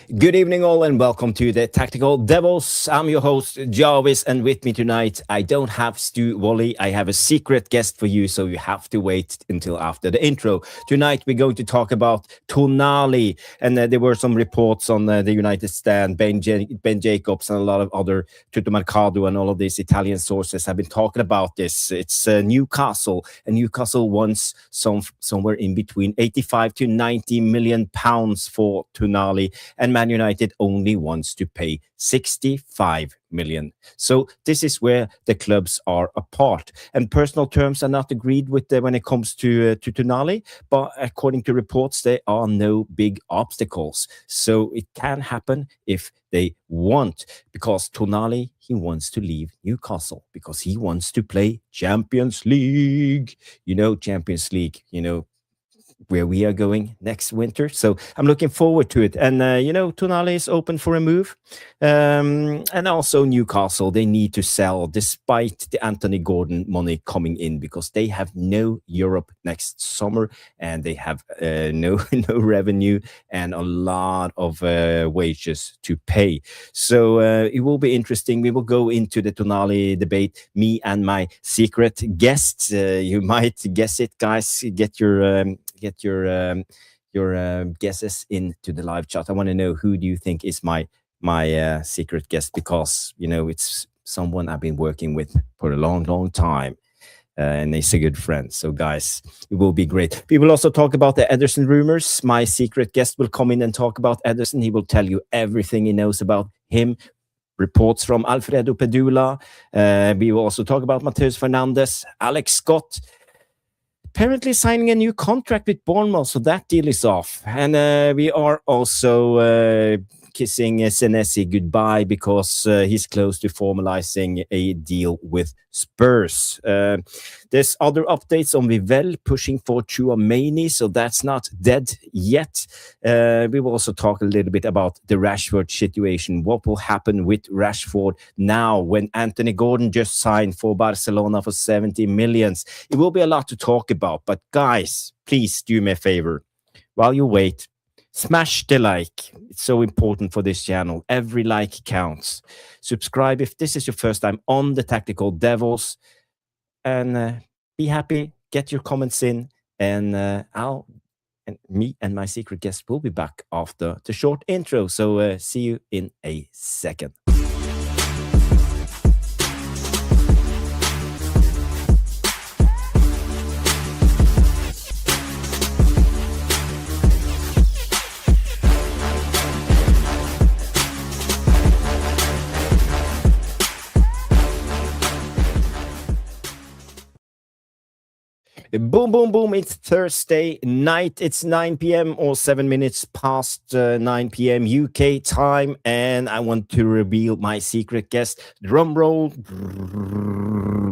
Good evening, all, and welcome to the Tactical Devils. I'm your host, Jarvis, and with me tonight, I don't have Stu Wally. I have a secret guest for you, so you have to wait until after the intro. Tonight, we're going to talk about Tonali, and there were some reports on the United stand. Ben Jacobs and a lot of other Tutto Mercado and all of these Italian sources have been talking about this. It's Newcastle, and Newcastle wants somewhere in between 85 to 90 million pounds for Tonali, and Man United only wants to pay 65 million. So this is where the clubs are apart, and personal terms are not agreed with when it comes to Tonali. But according to reports, there are no big obstacles. So it can happen if they want, because Tonali, he wants to leave Newcastle because he wants to play Champions League. Champions League. Where we are going next winter. So I'm looking forward to it. And, Tonali is open for a move. And also Newcastle, they need to sell despite the Anthony Gordon money coming in, because they have no Europe next summer and they have no revenue and a lot of wages to pay. So it will be interesting. We will go into the Tonali debate, me and my secret guests. You might guess it, guys. Get your guesses into the live chat. I want to know, who do you think is my secret guest, because it's someone I've been working with for a long time, and he's a good friend. So guys, it will be great. We will also talk about the Ederson rumors. My secret guest will come in and talk about Ederson. He will tell you everything he knows about him. Reports from Alfredo Pedula. We will also talk about Mateus Fernandes, Alex Scott apparently signing a new contract with Bournemouth, so that deal is off. And we are also kissing Senesi goodbye, because he's close to formalizing a deal with Spurs. There's other updates on Vivell pushing for Chouameni, so that's not dead yet. We will also talk a little bit about the Rashford situation. What will happen with Rashford now when Anthony Gordon just signed for Barcelona for 70 million? It will be a lot to talk about, but guys, please do me a favor. While you wait, smash the like. It's so important for this channel. Every like counts. Subscribe if this is your first time on the Tactical Devils. And be happy. Get your comments in. And me and my secret guest will be back after the short intro. So see you in a second. Boom, boom, boom. It's Thursday night. It's 9 p.m. or 7 minutes past 9 p.m. UK time. And I want to reveal my secret guest. Drum roll.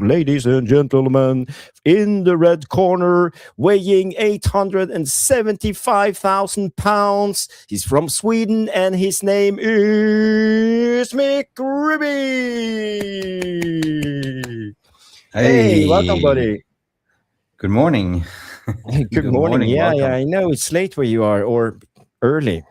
Ladies and gentlemen, in the red corner, weighing 875,000 pounds. He's from Sweden and his name is Mick Ribby. Hey, welcome, buddy. Good morning. Good morning. Yeah, I know it's late where you are, or early,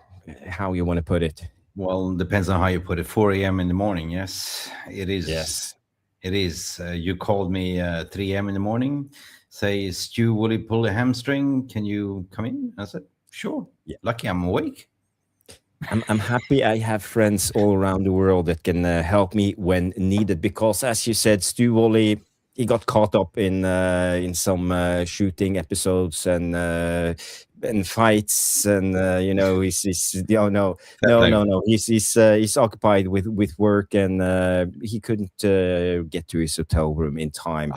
how you want to put it. Well, depends on how you put it. 4 a.m. in the morning. Yes, it is. Yes, it is. You called me 3 a.m. in the morning. Say, Stu, will he pull a hamstring? Can you come in? I said, sure. Yeah. Lucky I'm awake. I'm happy I have friends all around the world that can help me when needed, because, as you said, Stu Wally, he got caught up in some shooting episodes and fights, and he's no. He's occupied with work, and he couldn't get to his hotel room in time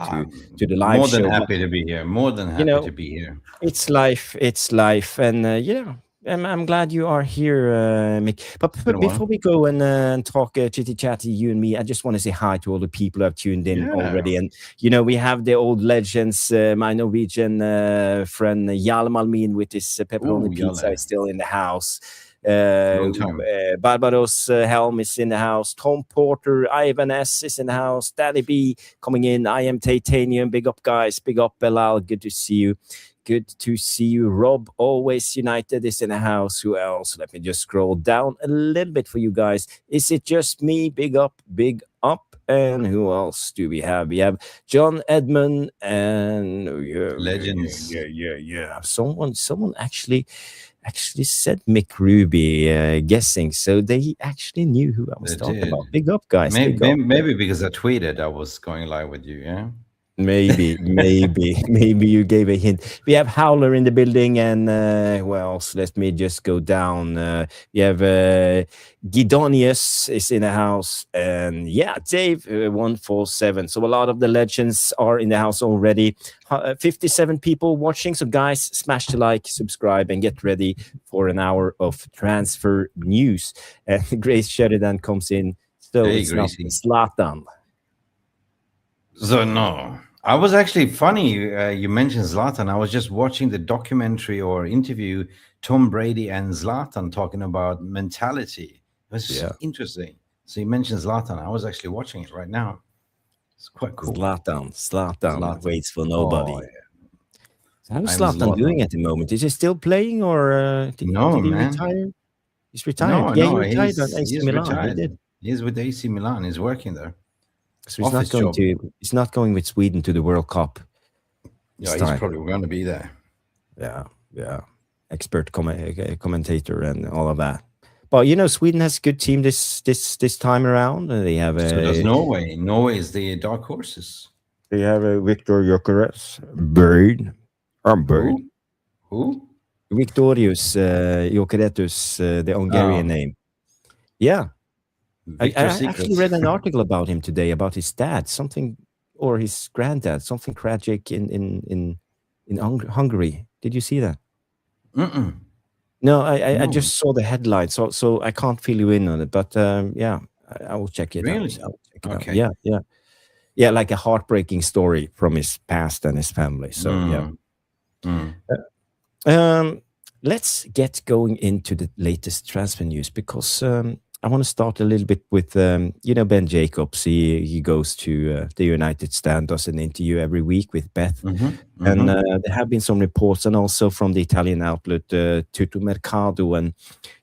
to the live show. More than happy to be here. More than happy to be here. It's life, and I'm glad you are here, Mick. But before we go and talk chitty-chatty, you and me, I just want to say hi to all the people who have tuned in already. And, we have the old legends. My Norwegian friend Jalm Almin with his pepperoni pizza is still in the house. Barbados Helm is in the house. Tom Porter, Ivan S is in the house. Daddy B coming in. I am Titanium. Big up, guys. Big up, Belal. Good to see you. Good to see you. Rob, always United, is in the house. Who else? Let me just scroll down a little bit for you guys. Is it just me? Big up, big up. And who else do we have? We have John Edmund and Legends. Someone actually said Mick Ruby, guessing. So they actually knew who I was They talking did. about. Big up, guys. Maybe, Big up. maybe because I tweeted I was going live with you. Yeah. Maybe you gave a hint. We have Howler in the building, and who else? Let me just go down. We have Gidonius is in the house, and yeah, Dave 147. So a lot of the legends are in the house already. 57 people watching. So guys, smash the like, subscribe, and get ready for an hour of transfer news. And Grace Sheridan comes in. So Hey, it's not Gracie. Zlatan. So no, I was actually funny. You mentioned Zlatan. I was just watching the documentary or interview Tom Brady and Zlatan talking about mentality. It was just interesting. So you mentioned Zlatan. I was actually watching it right now. It's quite cool. Zlatan waits for nobody. Oh, yeah. So how's I'm Zlatan doing Zlatan. at the moment? Is he still playing, or did No, he man. retire? He's retired. No, Yeah, he no. retired on AC He's Milan. He retired. did. He's with AC Milan. He's working there. So he's not Office going job. to. He's not going with Sweden to the World Cup. Yeah, he's probably going to be there. Yeah. Expert commentator and all of that. But Sweden has a good team this time around. They have So does Norway. Norway is the dark horses. They have a Victor Gyökeres, Bird. I'm Bird. Who? Victorius Gyökeres, the Hungarian name. Yeah. I actually read an article about him today, about his dad, something, or his granddad, something tragic in Hungary. Did you see that? No, I just saw the headline, so I can't fill you in on it. But yeah, I will check it really? out. Okay. Yeah, like a heartbreaking story from his past and his family. So let's get going into the latest transfer news, because I want to start a little bit with Ben Jacobs. He goes to the United Stand, does an interview every week with Beth, and there have been some reports, and also from the Italian outlet Tutto Mercato, and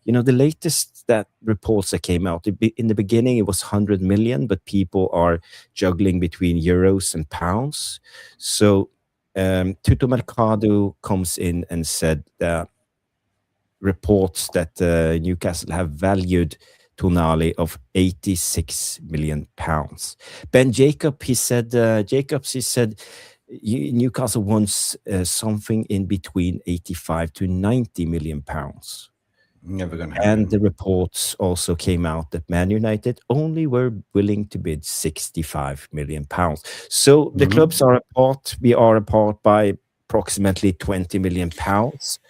the latest that reports that came out in the beginning, it was 100 million, but people are juggling between euros and pounds. So Tutto Mercato comes in and said that reports that Newcastle have valued Tonali of 86 million pounds. Ben Jacobs, he said Newcastle wants something in between 85 to 90 million pounds. Never gonna happen. And the reports also came out that Man United only were willing to bid 65 million pounds. So the clubs are apart. We are apart by approximately 20 million pounds.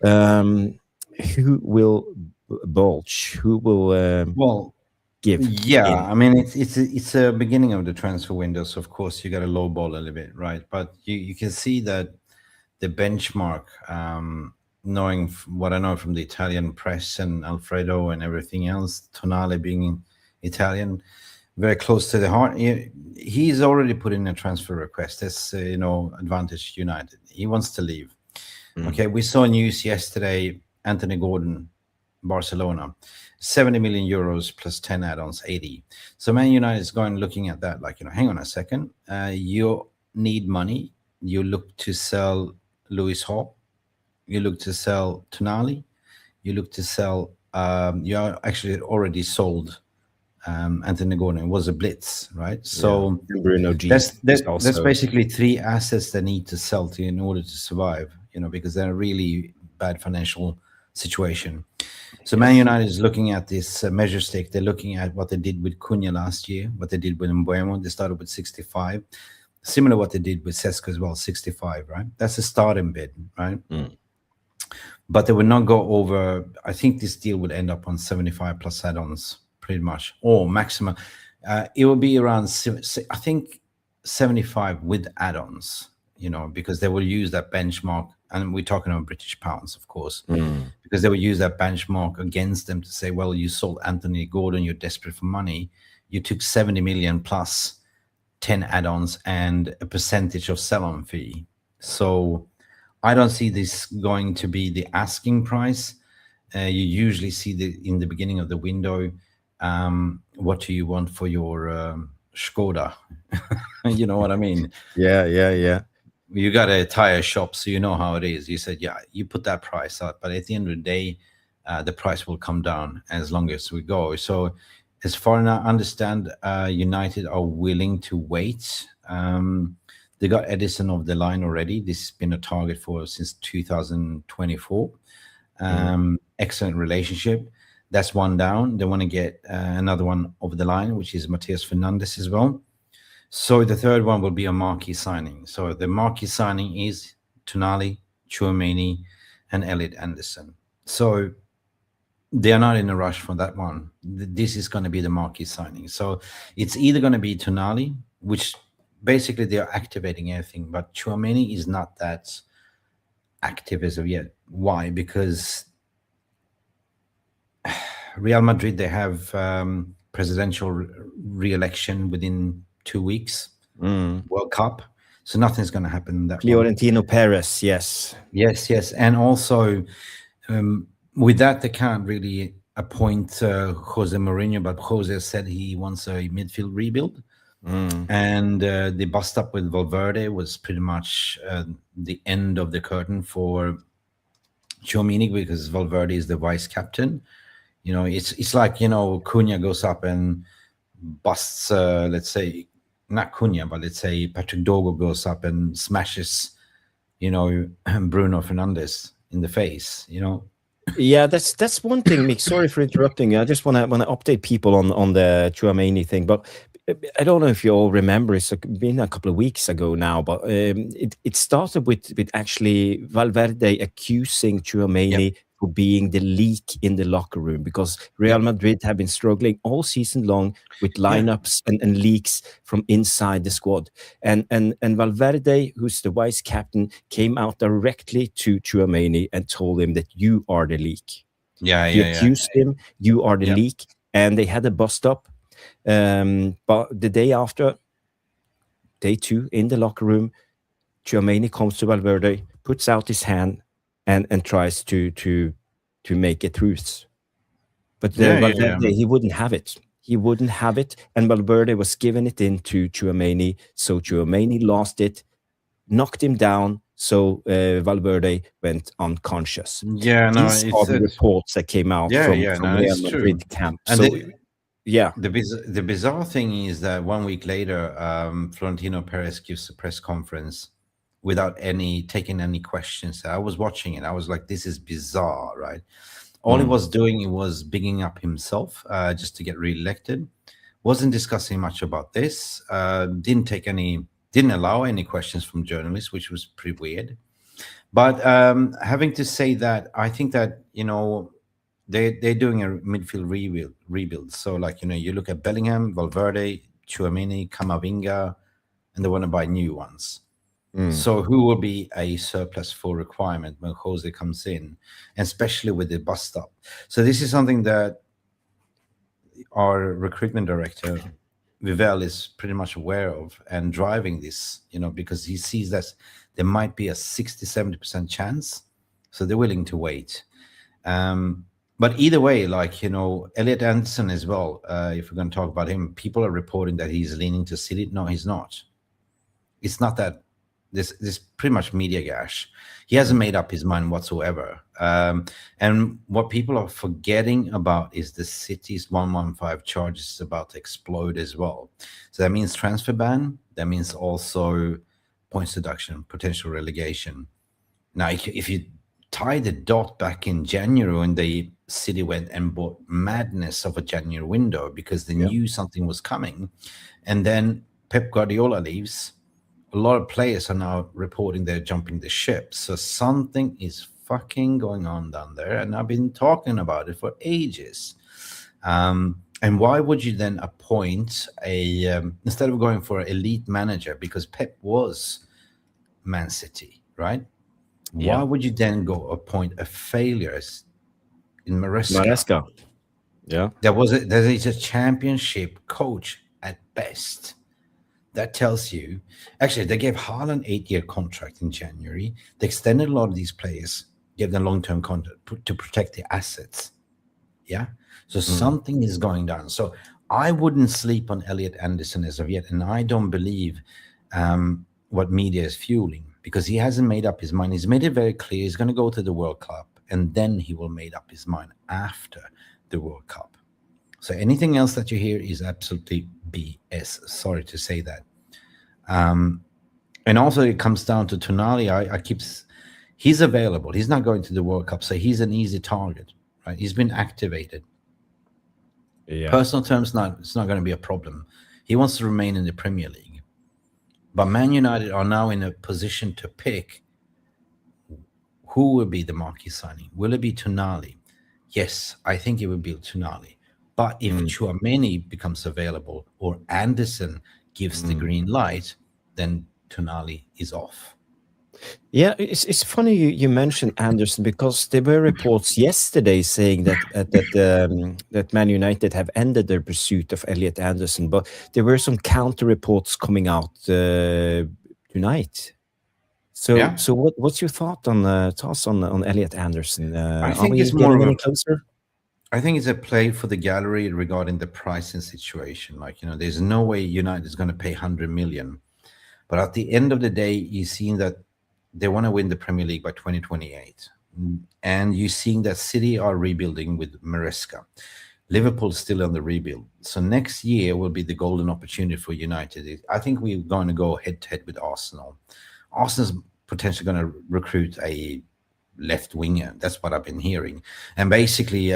Who will bulge? Who will give? Yeah, I mean it's a beginning of the transfer window, so of course you got to lowball a little bit, right? But you can see that the benchmark, knowing what I know from the Italian press and Alfredo and everything else, Tonali being Italian, very close to the heart. He's already put in a transfer request. That's advantage United. He wants to leave. Okay, we saw news yesterday. Anthony Gordon, Barcelona, 70 million euros plus 10 add-ons, 80. So Man United is going looking at that like, hang on a second. You need money. You look to sell Lewis Hall. You look to sell Tonali. You look to sell. You are actually already sold Anthony Gordon. It was a blitz, right? So Bruno G. That's basically three assets that need to sell in order to survive. Because they're really bad financial situation. So Man United is looking at this measure stick. They're looking at what they did with Cunha last year, what they did with Mbeumo. They started with 65. Similar what they did with Sesko as well, 65, right? That's a starting bid, right? But they would not go over. I think this deal would end up on 75 plus add-ons, pretty much, or maximum. It will be around, I think, 75 with add-ons, because they will use that benchmark. And we're talking about British pounds, of course, because they will use that benchmark against them to say, well, you sold Anthony Gordon, you're desperate for money. You took 70 million plus 10 add-ons and a percentage of sell-on fee. So I don't see this going to be the asking price. You usually see the in the beginning of the window. What do you want for your Skoda? You know what I mean? Yeah, yeah, yeah. You got a tire shop, so you know how it is. You said, yeah, you put that price up, but at the end of the day, the price will come down as long as we go. So, as far as I understand, United are willing to wait. They got Edison off the line already. This has been a target for since 2024. Mm. Excellent relationship. That's one down. They want to get another one over the line, which is Matias Fernandez as well. So the third one will be a marquee signing. So the marquee signing is Tonali, Chouameni, and Elliot Anderson. So they are not in a rush for that one. This is going to be the marquee signing. So it's either going to be Tonali, which basically they are activating everything, but Chouameni is not that active as of yet. Why? Because Real Madrid, they have presidential re-election within 2 weeks. Mm. World Cup. So nothing's going to happen in that one. Florentino Perez, yes. Yes, yes. And also, with that, they can't really appoint Jose Mourinho, but Jose said he wants a midfield rebuild. Mm. And the bust up with Valverde was pretty much the end of the curtain for Chouamini because Valverde is the vice captain. You know, it's like, you know, Cunha goes up and busts, let's say, not Cunha, but let's say Patrick Dogo goes up and smashes, you know, Bruno Fernandes in the face, you know. Yeah, that's one thing, Mick. Sorry for interrupting you. I just want to update people on the Chouameni thing, but I don't know if you all remember. It's been a couple of weeks ago now, but it started with actually Valverde accusing Chouameni Yep. for being the leak in the locker room because Real Yep. Madrid have been struggling all season long with Yeah. lineups and leaks from inside the squad. And Valverde, who's the vice captain, came out directly to Chouameni and told him that you are the leak. Yeah. He Yeah. Yeah. accused him, you are the Yep. leak, and they had a bust up. But the day after, day two, in the locker room, Chouameni comes to Valverde, puts out his hand, and tries to make a truce. But Yeah. Yeah. Yeah. Valverde, he wouldn't have it. He wouldn't have it, and Valverde was giving it in to Chouameni. So Chouameni lost it, knocked him down. So Valverde went unconscious. Yeah. No, These are the it's reports that came out yeah. Yeah. from No, Real it's true. Madrid camp. And So yeah. the bizarre thing is that 1 week later, Florentino Perez gives a press conference without any taking any questions. I was watching it. I was like, this is bizarre, right? All he was doing, he was bigging up himself just to get reelected. Wasn't discussing much about this. Didn't allow any questions from journalists, which was pretty weird. But having to say that, I think that, you know, they're doing a midfield rebuild. So like, you know, you look at Bellingham, Valverde, Chouameni, Camavinga, and they want to buy new ones. So who will be a surplus for requirement when Jose comes in, and especially with the bust up? So this is something that our recruitment director Vivel is pretty much aware of and driving this, you know, because he sees that there might be a 60-70% chance, so they're willing to wait. But either way, like, you know, Elliot Anderson as well, if we're going to talk about him, people are reporting that he's leaning to City. No, he's not. It's not that. This pretty much media gash. He hasn't made up his mind whatsoever. And what people are forgetting about is the City's 115 charges is about to explode as well. So that means transfer ban. That means also points deduction, potential relegation. Now, if you tie the dot back in January when the City went and bought madness of a January window because they knew something was coming, and then Pep Guardiola leaves, a lot of players are now reporting they're jumping the ship. So something is fucking going on down there, and I've been talking about it for ages. And why would you then appoint a instead of going for an elite manager, because Pep was Man City, right? Yeah. Why would you then go appoint a failure in Maresca? Maresca. Yeah. There is a championship coach at best. That tells you, actually, they gave Haaland 8-year contract in January. They extended a lot of these players, gave them long-term contract to protect the assets. Yeah. So Mm. something is going down. So I wouldn't sleep on Elliot Anderson as of yet. And I don't believe what media is fueling because he hasn't made up his mind. He's made it very clear he's going to go to the World Cup and then he will make up his mind after the World Cup. So anything else that you hear is absolutely BS. Sorry to say that. And also it comes down to Tonali. He's available. He's not going to the World Cup, so he's an easy target, right? He's been activated. Yeah. Personal terms, it's not going to be a problem. He wants to remain in the Premier League. But Man United are now in a position to pick who will be the marquee signing. Will it be Tonali? Yes, I think it will be Tonali. But if Mm. Chouameni becomes available or Anderson gives the Mm. green light, then Tonali is off. Yeah, it's funny you mentioned Anderson because there were reports yesterday saying that Man United have ended their pursuit of Elliot Anderson, but there were some counter reports coming out tonight. So Yeah, what's your thoughts on Elliot Anderson? I Are think it's we more getting of any a closer? I think it's a play for the gallery regarding the pricing situation. Like, there's no way United is going to pay 100 million. But at the end of the day, you're seeing that they want to win the Premier League by 2028. And you're seeing that City are rebuilding with Maresca. Liverpool's still on the rebuild. So next year will be the golden opportunity for United. I think we're going to go head to head with Arsenal. Arsenal's potentially going to recruit a left winger. That's what I've been hearing. And basically,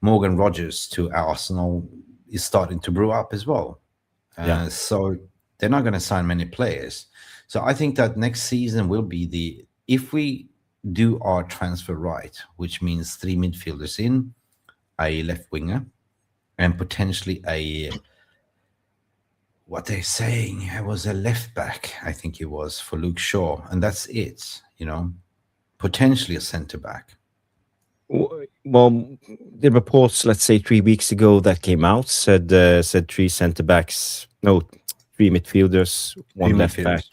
Morgan Rogers to Arsenal is starting to brew up as well. Yeah. So they're not going to sign many players. So I think that next season will be if we do our transfer right, which means 3 midfielders in, a left winger, and potentially what they're saying, it was a left back, I think it was, for Luke Shaw. And that's it. Potentially a centre back. Well, the reports, let's say 3 weeks ago, that came out said three centre backs, no, three midfielders, 3 one left back, midfielders.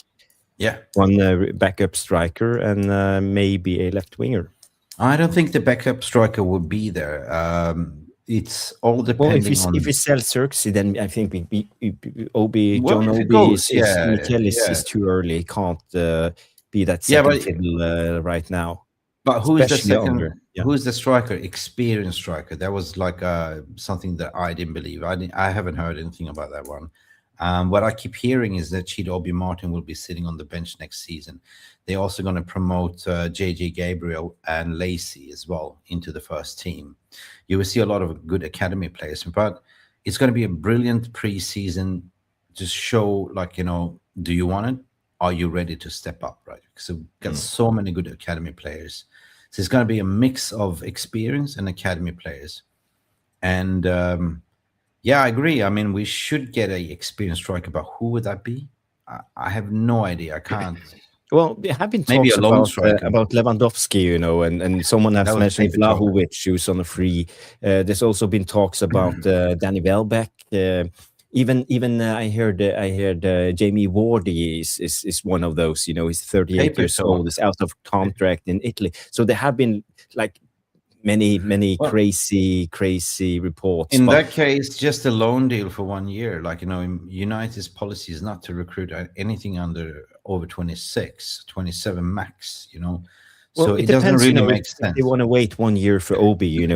Yeah. one backup striker, and maybe a left winger. I don't think the backup striker will be there. It's all Well, depending if we on. sell Xerxes, then I think Well, John if it Obi goes, is yeah, Mikel yeah, is too early. He can't be that yeah. second fiddle right now, But who is the especially second? under. Yeah, Who is the striker? Experienced striker. That was like something that I didn't believe. I haven't heard anything about that one. What I keep hearing is that Chido Obi Martin will be sitting on the bench next season. They're also going to promote JJ Gabriel and Lacey as well into the first team. You will see a lot of good academy players, but it's going to be a brilliant preseason to show, like, do you want it? Are you ready to step up, right? Because we've got so many good academy players. So it's going to be a mix of experience and academy players. And yeah, I agree. I mean, we should get a experienced striker, but who would that be? I have no idea. I can't. well, there have been Maybe talks a lone striker. about Lewandowski, and someone That has was mentioned paper talk. Vlahovic, who's on a free. There's also been talks about Danny Welbeck. Even I heard Jamie Wardy is one of those. He's 38 Paper years old. talk. Is out of contract in Italy. So there have been like many Well, crazy reports. in But that case, just a loan deal for 1 year. Like, United's policy is not to recruit anything over 26, 27 max, well, So it it doesn't depends. really If make they sense. want to wait 1 year for Obi,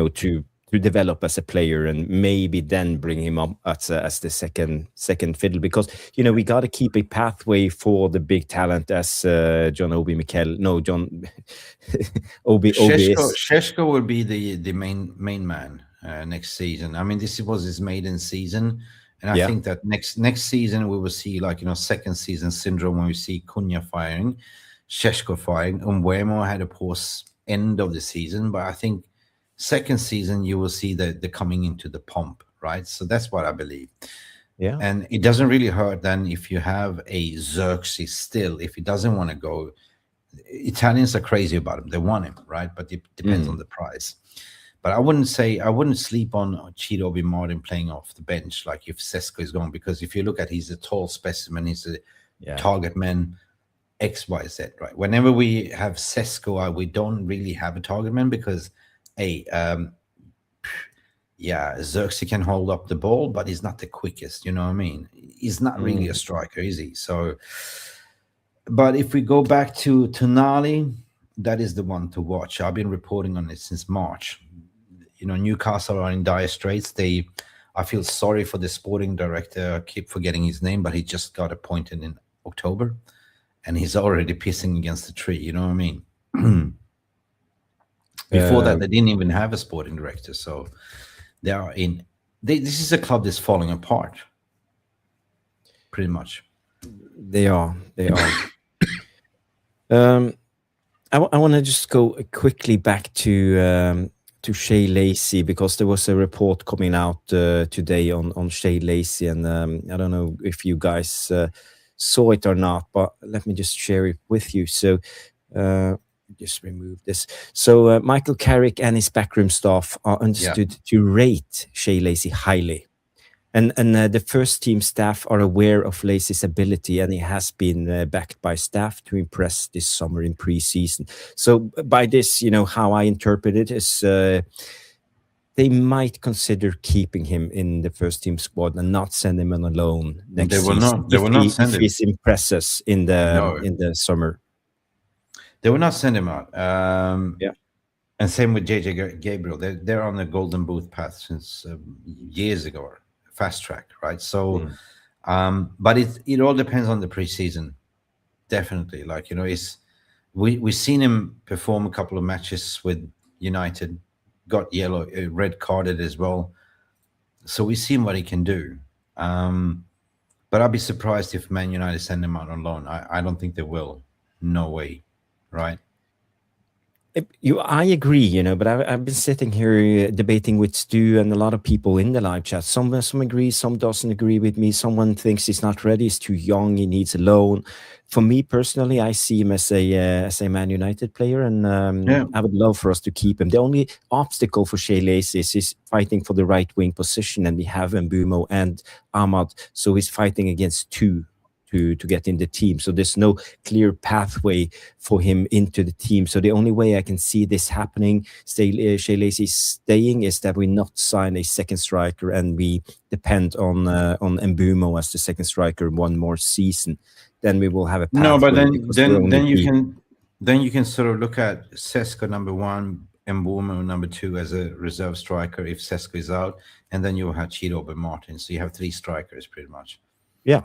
to develop as a player, and maybe then bring him up as the second fiddle, because we got to keep a pathway for the big talent as John Obi Mikel. No, John Obi is. Sheshko will be the main man next season. I mean, this was his maiden season, and I Yeah, think that next season we will see, like, second season syndrome, when we see Cunha firing, Sheshko firing. Umbuemo had a poor end of the season, but I think second season you will see the coming into the pump, right? So that's what I believe. yeah. And it doesn't really hurt then if you have a Xerxes still, if he doesn't want to go. Italians are crazy about him. They want him, right? But it depends on Mm. the price. But I wouldn't sleep on Cheeto Obi Martin playing off the bench like if Sesko is gone, because if you look at, he's a tall specimen, he's a Yeah. target man, XYZ, right? Whenever we have Sesko out, we don't really have a target man because, hey, yeah, Xerxes can hold up the ball, but he's not the quickest. You know what I mean? He's not really a striker, is he? So, but if we go back to Tonali, that is the one to watch. I've been reporting on it since March. Newcastle are in dire straits. I feel sorry for the sporting director. I keep forgetting his name, but he just got appointed in October, and he's already pissing against the tree. You know what I mean? Before that, they didn't even have a sporting director, so they are in. This is a club that's falling apart, pretty much. They are. They are. I want to just go quickly back to Shea Lacey, because there was a report coming out today on Shea Lacey, and I don't know if you guys saw it or not, but let me just share it with you. So just remove this. So Michael Carrick and his backroom staff are understood to rate Shea Lacey highly. And the first team staff are aware of Lacey's ability, and he has been backed by staff to impress this summer in preseason. So by this, how I interpret it is they might consider keeping him in the first team squad and not send him on a loan next season. They will not send if him. he impresses in the summer. They will not send him out. Yeah. And same with JJ Gabriel. They're on the golden boot path since years ago. Fast track, right? So, but it all depends on the preseason. Definitely, we've seen him perform a couple of matches with United, got red carded as well. So we've seen what he can do. But I'd be surprised if Man United send him out on loan. I don't think they will. No way, right? I agree, but I've been sitting here debating with Stu and a lot of people in the live chat. Some agree, some doesn't agree with me. Someone thinks he's not ready, he's too young, he needs a loan. For me personally, I see him as a Man United player, and I would love for us to keep him. The only obstacle for Shea Lacey is he's fighting for the right wing position, and we have Mbumo and Ahmad, so he's fighting against two to get in the team. So there's no clear pathway for him into the team. So the only way I can see this happening, Shea Lacey staying, is that we not sign a second striker and we depend on Mbumo as the second striker one more season. Then we will have a pathway. No, but then you can sort of look at Sesko number 1, Mbumo number 2 as a reserve striker if Sesko is out, and then you will have Cheeto Obi Martin. So you have 3 strikers pretty much. Yeah,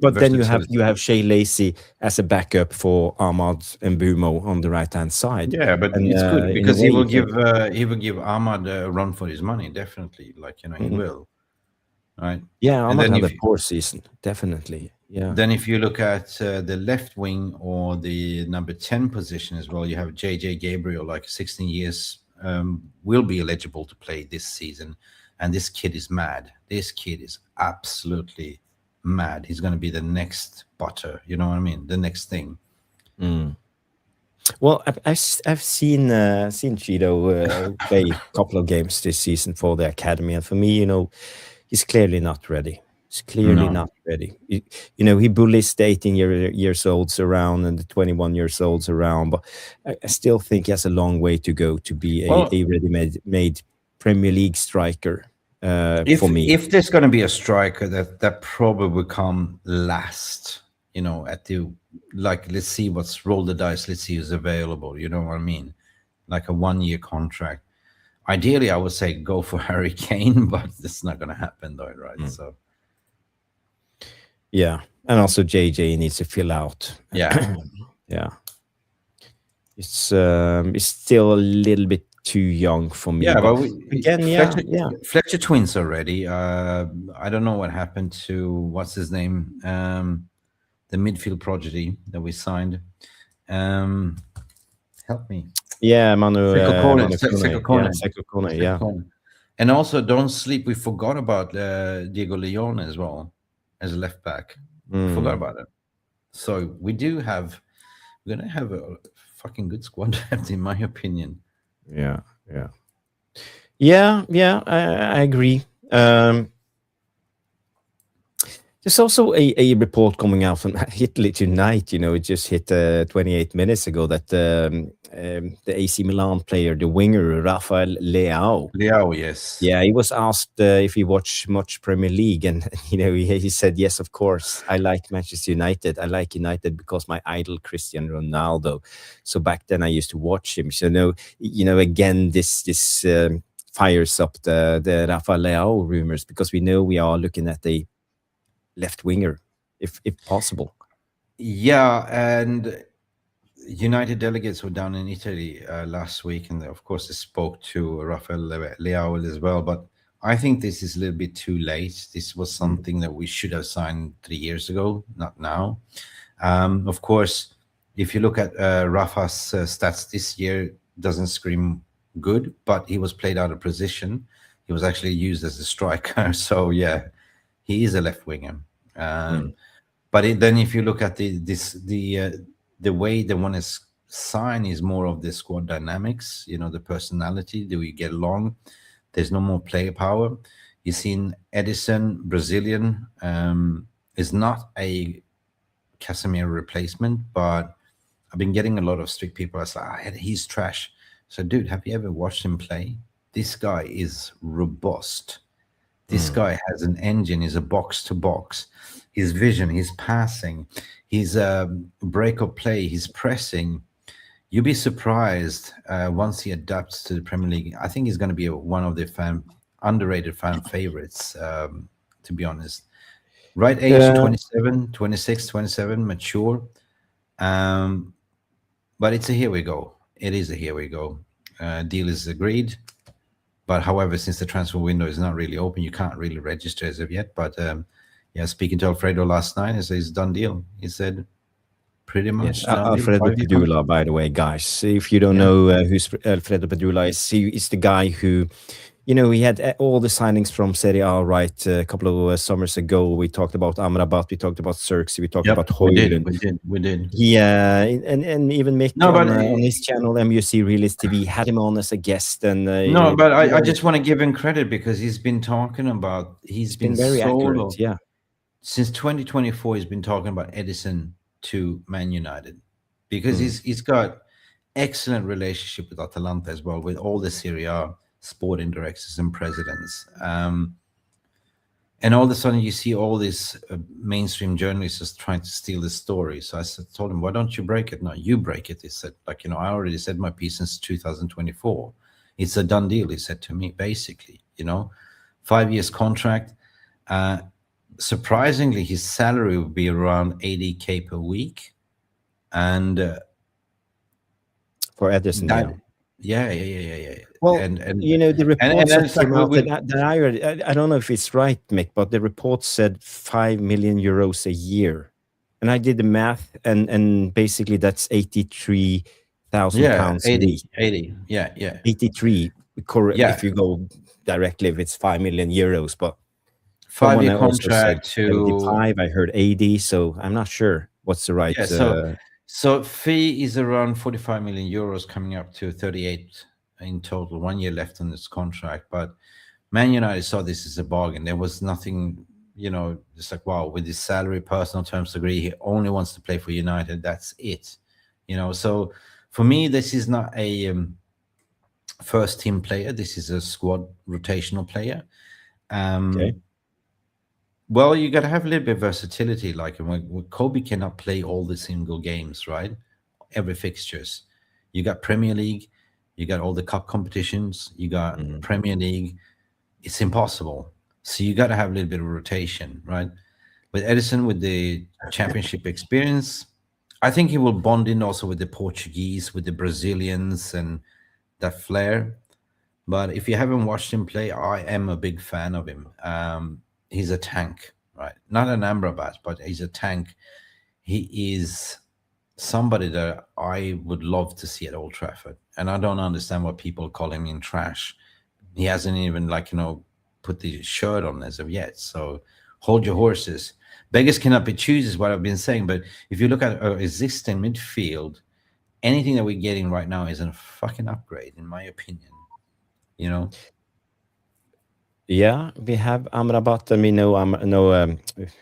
but then you have Shea Lacey as a backup for Ahmad Mbumo on the right hand side. Yeah, but it's good because he will give Ahmad a run for his money. Definitely, he will. Right. Yeah, Ahmad had a poor season. Definitely. Yeah. Then if you look at the left wing or the number 10 position as well, you have JJ Gabriel, 16 years, will be eligible to play this season, and this kid is mad. This kid is absolutely mad. He's going to be the next butter, you know what I mean, the next thing. Well, I've seen Cheeto play a couple of games this season for the academy, and for me, he's clearly not ready. He's clearly not ready. He bullies the 18 years olds around and the 21 years olds around, but I still think he has a long way to go to be a ready-made Premier League striker. For me, if there's going to be a striker that probably will come last, at the let's see roll the dice, let's see who's available. You know what I mean? Like a 1-year contract. Ideally, I would say go for Harry Kane, but it's not going to happen, though, right? So, yeah, and also JJ needs to fill out. Yeah, yeah. It's still a little bit too young for me. Yeah, but Fletcher twins already. I don't know what happened to what's his name, the midfield prodigy that we signed. Help me. Yeah, Manu Sekokone. Yeah. And also, don't sleep. We forgot about Diego Leon as well as a left back. Forgot about it. So we're gonna have a fucking good squad, in my opinion. Yeah. Yeah, I agree. Um, There's also a report coming out from Italy tonight. It just hit 28 minutes ago that the AC Milan player, the winger Rafael Leao, Liao, yes. yeah, he was asked if he watched much Premier League, and he said yes, of course. I like Manchester United. I like United because my idol Cristiano Ronaldo. So back then I used to watch him. So no, again this fires up the Rafael Leao rumors because we know we are looking at a left winger, if possible. Yeah, and United delegates were down in Italy last week, and of course they spoke to Rafael Leao as well. But I think this is a little bit too late. This was Mm, something that we should have signed 3 years ago, not now. Of course, if you look at Rafa's stats this year, doesn't scream good, but he was played out of position. He was actually used as a striker, so yeah, he is a left winger. mm. Um, then if you look at the way they want to sign is more of the squad dynamics, the personality. Do we get along? There's no more player power. You've seen Edison, Brazilian, is not a Casemiro replacement, but I've been getting a lot of strict people. I say, he's trash. So, dude, have you ever watched him play? This guy is robust. This Mm. guy has an engine. He's a box to box. His vision, his passing, his break of play, his pressing. You'll be surprised once he adapts to the Premier League. I think he's going to be one of the underrated fan favorites, to be honest. Right age, Uh, 27, 26, 27, mature. Um, but it's a here we go. It is a here we go. Deal is agreed. But however, since the transfer window is not really open, you can't really register as of yet. But yeah, speaking to Alfredo last night, he said it's done deal. He said pretty yes, much done deal. Alfredo 5 year contract. Padula, by the way, guys. If you don't Yeah. know who's Alfredo Padula is, he is the guy who, he had all the signings from Serie A, right? A couple of summers ago, we talked about Amrabat, we talked about Xerxes, we talked about Yep. We did. Højlund. We did. We did. He and even Mick No, but on his channel MUC Realist TV had him on as a guest, and no, but I just want to give him credit because he's been talking about he's he's been been very accurate. solo Yeah. since 2024. He's been talking about Edison to Man United because Mm. he's got excellent relationship with Atalanta as well, with all the Serie A sporting directors and presidents. And all of a sudden, you see all these mainstream journalists just trying to steal the story. So told him, why don't you break it? No, you break it. He said, I already said my piece since 2024. It's a done deal, he said to me, basically, 5 years contract. Uh, Surprisingly, his salary would be around 80K per week. And For Edison, that, yeah. yeah. Well, And the and reports then that it's like came out with that I read, I don't know if it's right, Mick, but the report said 5 million euros a year. And I did the math, and basically that's 83,000 yeah, pounds a 80, week. 80. Yeah. 83, Yeah. if you go directly, if it's 5 million euros. But someone 5 year also said contract to 75. I heard 80. So I'm not sure what's the right. yeah. So fee is around 45 million euros, coming up to 38 in total. 1 year left on this contract, but Man United saw this as a bargain. There was nothing, just like wow, with his salary, personal terms agree. He only wants to play for United. That's it. So for me, this is not a first team player. This is a squad rotational player. Okay. Um, Well, you got to have a little bit of versatility. Like when Kobe cannot play all the single games, right? Every fixtures. You got Premier League, you got all the cup competitions, you got Mm. Premier League. It's impossible. So you got to have a little bit of rotation, right? With Edison, with the championship experience, I think he will bond in also with the Portuguese, with the Brazilians, and that flair. But if you haven't watched him play, I am a big fan of him. He's a tank, right? Not an Amrabat, but he's a tank. He is somebody that I would love to see at Old Trafford. And I don't understand why people call him in trash. He hasn't even put the shirt on as of yet. So hold your horses. Beggars cannot be choosers, is what I've been saying. But if you look at our existing midfield, anything that we're getting right now is a fucking upgrade, in my opinion. You know? Yeah, we have Amrabat and we know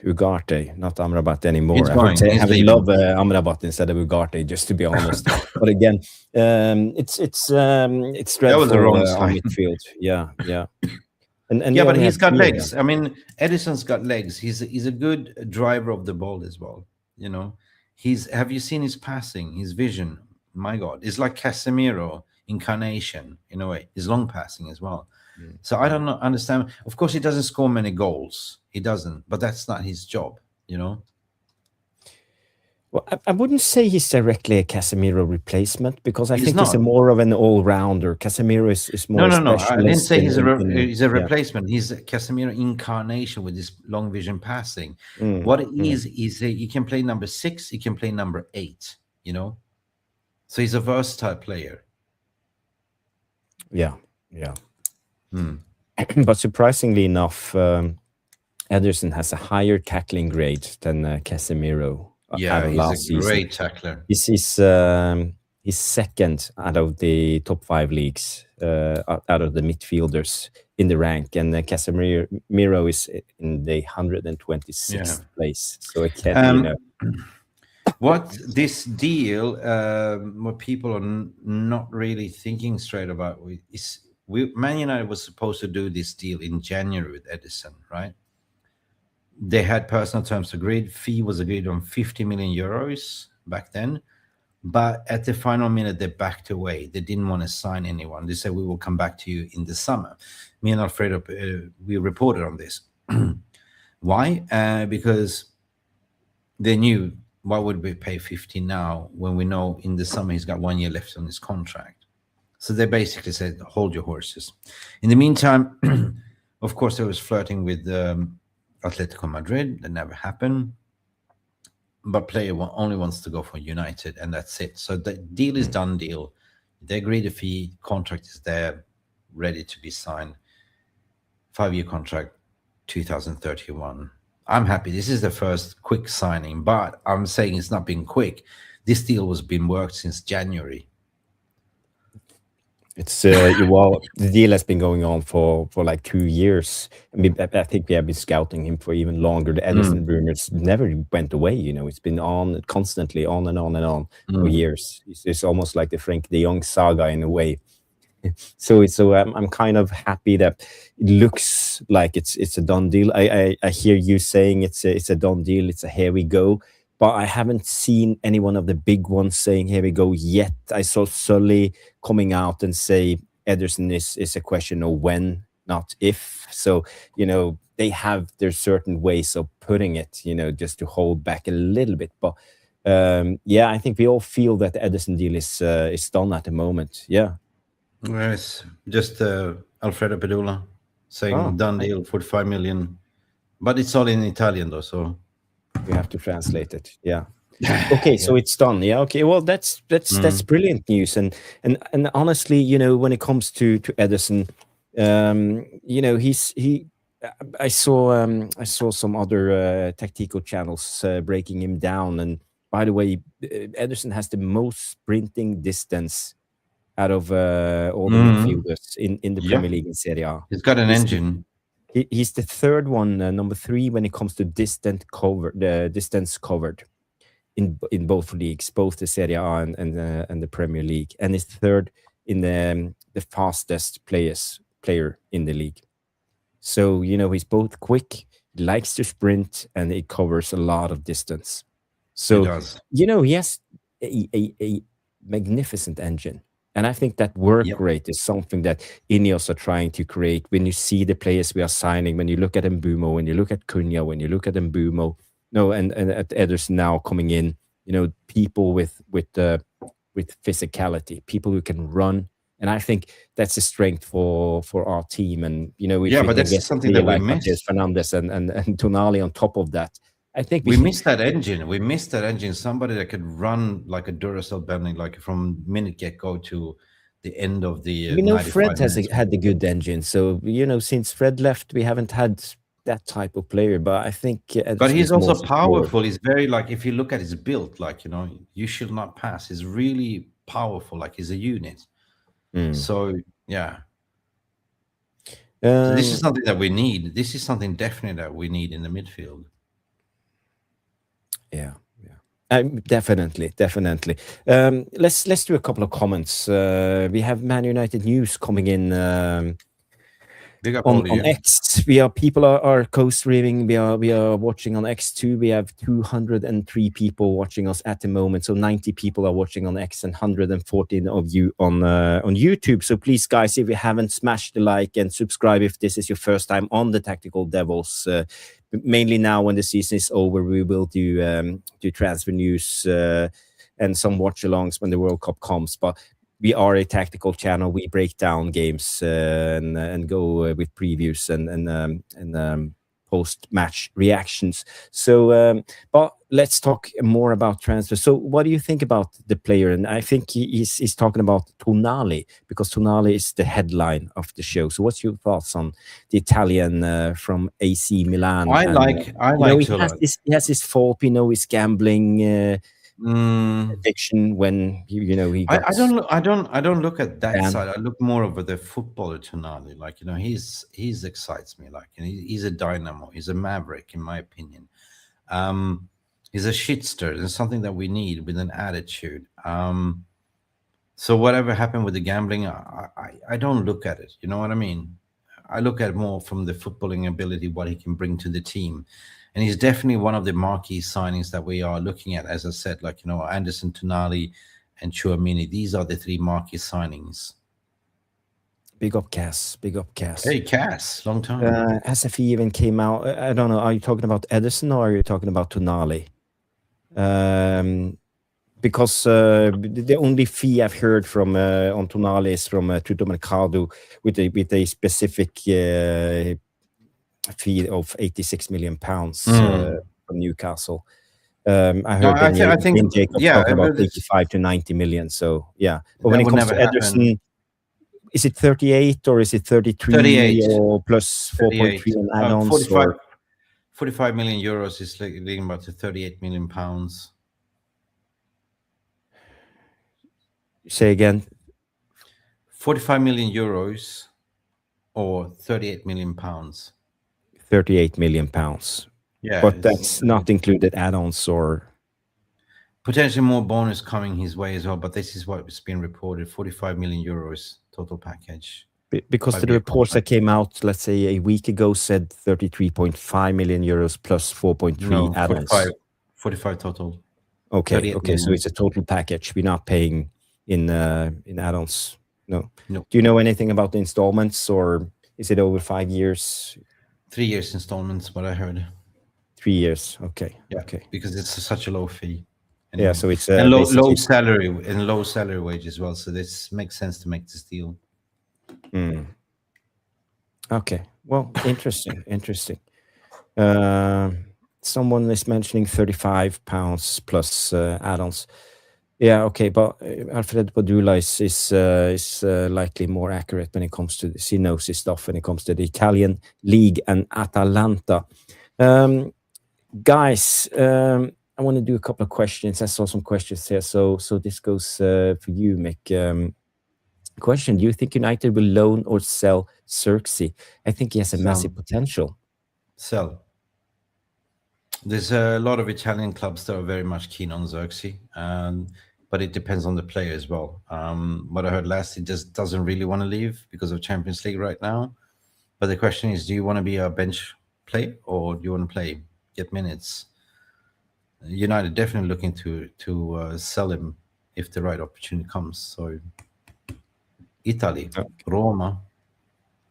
Ugarte, not Amrabat He's anymore. going. I He's would love leaving. Amrabat instead of Ugarte, just to be honest. But again, it's That was the dreadful wrong on sign. midfield. Yeah, yeah, and Yeah, we but only have he's got three of them. legs. I mean, Edison's got legs. He's a good driver of the ball as well. You know, he's. Have you seen his passing? His vision. My God, it's like Casemiro incarnation in a way. His long passing as well. Mm, So I mm. don't know, understand. Of course, he doesn't score many goals. He doesn't, but that's not his job. You know, Well, I wouldn't say he's directly a Casemiro replacement because I he's think he's a not. more of an all-rounder. Casemiro is No, more a no, no. I didn't specialist say in he's a yeah. replacement. He's a Casemiro incarnation with his long vision passing. Mm, What it mm. is he can play number 6, he can play number 8. You know, so he's a versatile player. Yeah, yeah. Hmm. But surprisingly enough, Ederson has a higher tackling grade than Casemiro out Yeah, of he's a last season. great tackler. He's second out of the top five leagues, out of the midfielders in the rank, and Casemiro Miro is in the Yeah. 126th place. So again, Um, what this deal, what people are not really thinking straight about is Man United was supposed to do this deal in January with Edison, right? They had personal terms agreed. Fee was agreed on 50 million euros back then. But at the final minute, they backed away. They didn't want to sign anyone. They said, we will come back to you in the summer. Me and Alfredo, we reported on this. Why? Because they knew, why would we pay 50 now when we know in the summer he's got 1 year left on his contract? So they basically said, hold your horses. In the meantime, of course, they was flirting with Atletico Madrid. That never happened. But player only wants to go for United, and that's it. So the deal is done. Deal. They agree the fee. Contract is there, ready to be signed. 5-year contract, 2031. I'm happy. This is the first quick signing, but I'm saying it's not been quick. This deal was been worked since January. it's well, the deal has been going on for like 2 years. I mean, I think we have been scouting him for even longer. The Ederson rumors never went away. It's been on constantly, on and on and on for years. It's almost like the Frank De Jong saga in a way. So I'm kind of happy that it looks like it's a done deal. I hear you saying it's a done deal. It's a here we go. But I haven't seen any one of the big ones saying here we go yet. I saw Sully coming out and say Ederson is a question of when, not if. So they have their certain ways of putting it. Just to hold back a little bit. But yeah, I think we all feel that the Ederson deal is done at the moment. Yeah. Yes, just Alfredo Pedula saying Oh, done deal, 45 million. But it's all in Italian though, so we have to translate it. Yeah. Okay, so it's done. Yeah. Okay. Well, that's brilliant news. And honestly, when it comes to Edison, he. I saw some other tactical channels breaking him down. And by the way, Ederson has the most sprinting distance out of all the midfielders in the yeah, Premier League in Serie A. he's got an He's engine. he's the third one, number three, when it comes to distance covered in both leagues, both the Serie A and the Premier League, and he's third in the fastest player in the league. So he's both quick, likes to sprint, and he covers a lot of distance. He So does. he has a magnificent engine. And I think that work Yep. rate is something that INEOS are trying to create. When you see the players we are signing, when you look at Mbumo, when you look at Cunha, when you look at Mbumo, no, and at Ederson now coming in, people with physicality, people who can run. And I think that's a strength for our team. And if Yeah, we but can that's get a something player that we like Matheus miss. Fernandes and Tonali on top of that, I think We missed that engine. We missed that engine. Somebody that could run like a Duracell bending, like from minute get go to the end of the we know Fred 95 minutes. had the good engine. So since Fred left, we haven't had that type of player. But I think But Ederson he's is more also secure. powerful. He's very like, if you look at his build, like you should not pass. He's really powerful. Like he's a unit. Mm. So yeah, So this is Um, something that we need. This is something definitely that we need in the midfield. yeah, yeah. Definitely, definitely. Let's do a couple of comments. We have Man United news coming in. Big up all On of you. X, people are co-streaming. We are watching on X too. We have 203 people watching us at the moment. So 90 people are watching on X and 114 of you on YouTube. So please, guys, if you haven't, smash the like and subscribe if this is your first time on the Tactical Devils. Mainly now when the season is over, we will do transfer news and some watch-alongs when the World Cup comes. But we are a tactical channel. We break down games and go with previews and post match reactions. So, but let's talk more about transfer. So, what do you think about the player? And I think he's talking about Tonali, because Tonali is the headline of the show. So, what's your thoughts on the Italian from AC Milan? I And like I like to like. he has his fault. We know his gambling Mm, addiction when he got I don't look at that banned. side. I look more over the footballer Tonali. Like, he's excites me. Like, he's a dynamo. He's a maverick, in my opinion. Um, he's a shitster. It's something that we need with an attitude. So whatever happened with the gambling, I don't look at it. You know what I mean? I look at it more from the footballing ability, what he can bring to the team. And he's definitely one of the marquee signings that we are looking at. As I said, like, Anderson, Tonali, and Chouamini. These are the three marquee signings. Big up, Cass. Big up, Cass. Hey, Cass, long time. SFE even came out. I don't know. Are you talking about Edison or are you talking about Tonali? Because the only fee I've heard from on Tonali is from Tutto Mercado with a specific fee of 86 million pounds from Newcastle. I heard I think, Ben Jacobs yeah, talking about but 85 to 90 million. So yeah, but when that it would comes never to happen. Ederson, is it 38 or is it 33 38. or plus 4.3 38. on add-ons 45, or 45 million euros is like leading about to 38 million pounds. say again? 45 million euros or 38 million pounds. 38 million pounds. Yeah. But that's not included add-ons or potentially more bonus coming his way as well. But this is what's been reported: 45 million euros total package. because the 5-year reports that contract. came out, let's say a week ago, said 33.5 million euros plus 4.3 No, add-ons. 45 total. Okay, 38 okay, so million. it's a total package. We're not paying in add-ons. No. No. Do you know anything about the installments, or is it over 5 years? 3 years installments, what I heard. 3 years. Okay. Yeah. Okay. Because it's such a low fee. Yeah. Anyway. So it's and low basically salary and low salary wage as well. So this makes sense to make this deal. Okay. Well, interesting. Interesting. Someone is mentioning £35 plus add-ons. Yeah, okay, but Alfred Badula is likely more accurate when it comes to he knows his stuff when it comes to the Italian league and Atalanta. Guys, I want to do a couple of questions. I saw some questions here, so this goes for you, Mick. Question: do you think United will loan or sell Xerxes? I think he has a massive potential. Sell. There's a lot of Italian clubs that are very much keen on Xerxes, but it depends on the player as well. What I heard last, he just doesn't really want to leave because of Champions League right now. But the question is, do you want to be a bench player or do you want to play, get minutes? United definitely looking to sell him if the right opportunity comes. So Italy, Roma.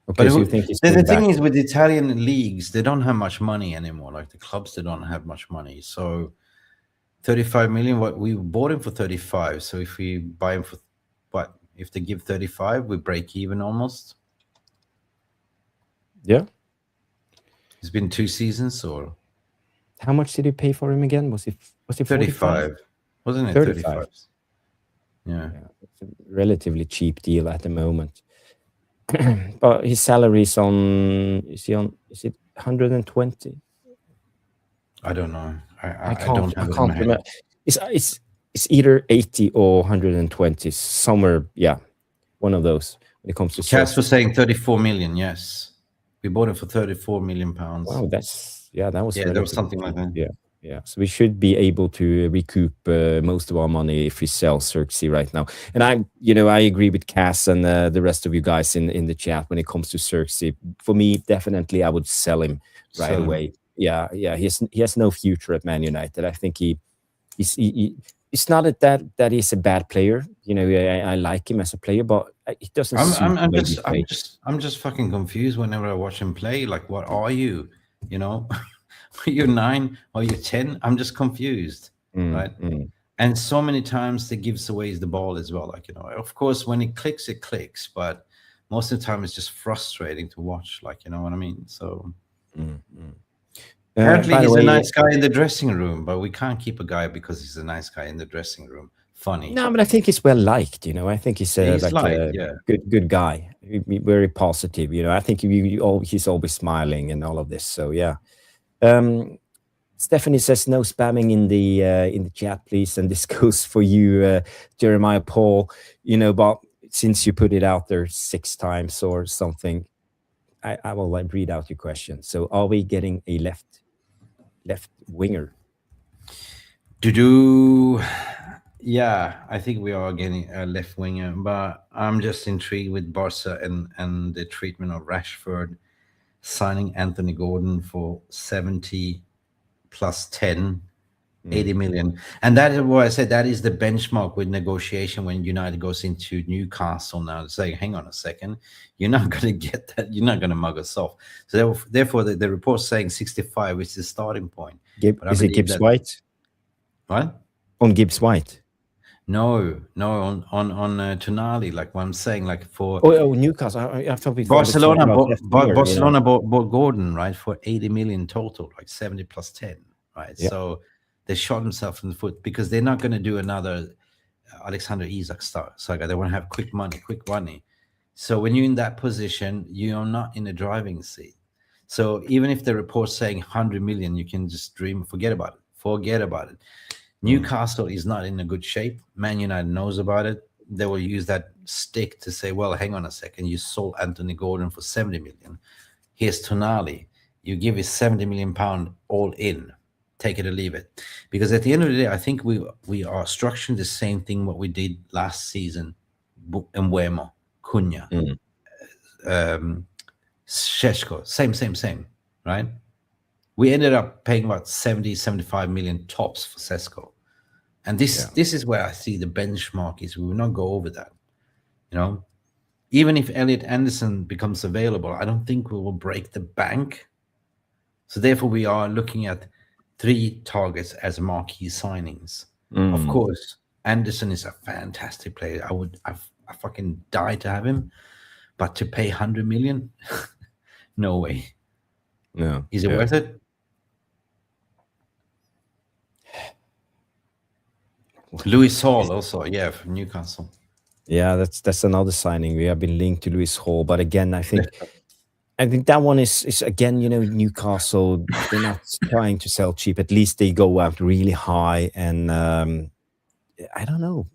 Okay, But so you think he's the going thing back? is, with Italian leagues, they don't have much money anymore. Like the clubs, they don't have much money. So 35 million, what we bought him for 35. So if we buy him for what? If they give 35, we break even almost. Yeah. It's been 2 seasons, or how much did you pay for him again? Was it 35? Wasn't it 35? Yeah. It's a relatively cheap deal at the moment. But his salary is is it 120? I don't know. I don't have it in can't my head. remember. It's either 80 or 120 somewhere. Yeah, one of those when it comes to Cass was Xerxes. saying 34 million. Yes. We bought him for 34 million pounds. Wow, that was Yeah, there was relatively something like cheap. that. Yeah, yeah. So we should be able to recoup most of our money if we sell Xerxes right now. And I agree with Cass and the rest of you guys in the chat when it comes to Xerxes. For me, definitely, I would sell him right Sell him. away. Yeah, yeah. He has no future at Man United. I think it's not that he's a bad player. I like him as a player, but it doesn't I'm suit I'm the I'm way we just I'm play. just I'm just fucking confused whenever I watch him play. Like, what are you? You know, are you 9 or you 10? I'm just confused, Mm, right? mm, And so many times they gives away the ball as well. Like, of course, when it clicks, but most of the time it's just frustrating to watch. Like, you know what I mean? So mm, mm. apparently By the he's a way, nice guy in the dressing room, but we can't keep a guy because he's a nice guy in the dressing room. Funny. no, but I think he's well liked. I think he's He's like like, a yeah. good guy, very positive. I think he's always smiling and all of this. So yeah. Um, Stephanie says no spamming in the chat, please, and this goes for you, Jeremiah Paul. But since you put it out there 6 times or something, I will read out your question. So, are we getting a left winger? Do yeah, I think we are getting a left winger, but I'm just intrigued with Barca and the treatment of Rashford signing Anthony Gordon for 70 plus 10, Mm. 80 million. And that is what I said. That is the benchmark with negotiation when United goes into Newcastle now to say, hang on a second, you're not going to get that. You're not going to mug us off. So therefore, the report's saying 65, which is the starting point. But I Is it believe Gibbs that, White? what? On Gibbs White? No, on Tonali, like what I'm saying, like for Oh, Newcastle. I thought we were talking about left winger. Barcelona bought Gordon, right, for 80 million total, like 70 plus 10, right? Yeah. So they shot themselves in the foot because they're not going to do another Alexander Isak saga. They want to have quick money. So when you're in that position, you're not in a driving seat. So even if the report's saying 100 million, you can just dream, forget about it. Newcastle is not in a good shape. Man United knows about it. They will use that stick to say, well, hang on a second. You sold Anthony Gordon for 70 million. Here's Tonali. You give us 70 million pound all in. Take it or leave it. Because at the end of the day, I think we are structuring the same thing what we did last season. Mbuemo, Cunha, Mm. Sheshko, same, right? We ended up paying about 70, 75 million tops for Sesko. And this is where I see the benchmark is. We will not go over that. Even if Elliot Anderson becomes available, I don't think we will break the bank. So therefore, we are looking at 3 targets as marquee signings. Of course, Anderson is a fantastic player. I fucking die to have him, but to pay 100 million, no way. No. Is it worth it? Louis Hall also, yeah, from Newcastle. Yeah, that's another signing. We have been linked to Lewis Hall, but again, I think that one is again, Newcastle. They're not trying to sell cheap. At least they go out really high, and I don't know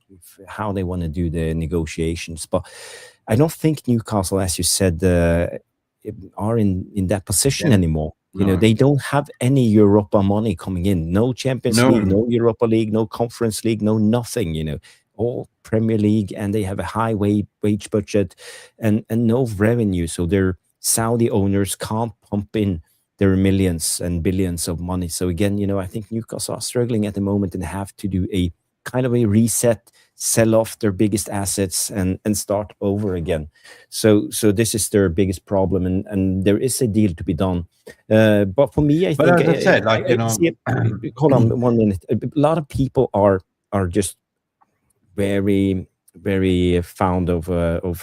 how they want to do the negotiations, but I don't think Newcastle, as you said, are in that position anymore. No. They don't have any Europa money coming in. No Champions No. League, no Europa League, no Conference League, no nothing. All Premier League, and they have a high wage budget and no revenue. So their Saudi owners can't pump in their millions and billions of money. So again, I think Newcastle are struggling at the moment and have to do a kind of a reset, sell off their biggest assets and start over again. So this is their biggest problem, and there is a deal to be done. But for me, I But think as I said, like, hold on 1 minute. A lot of people are just very very fond of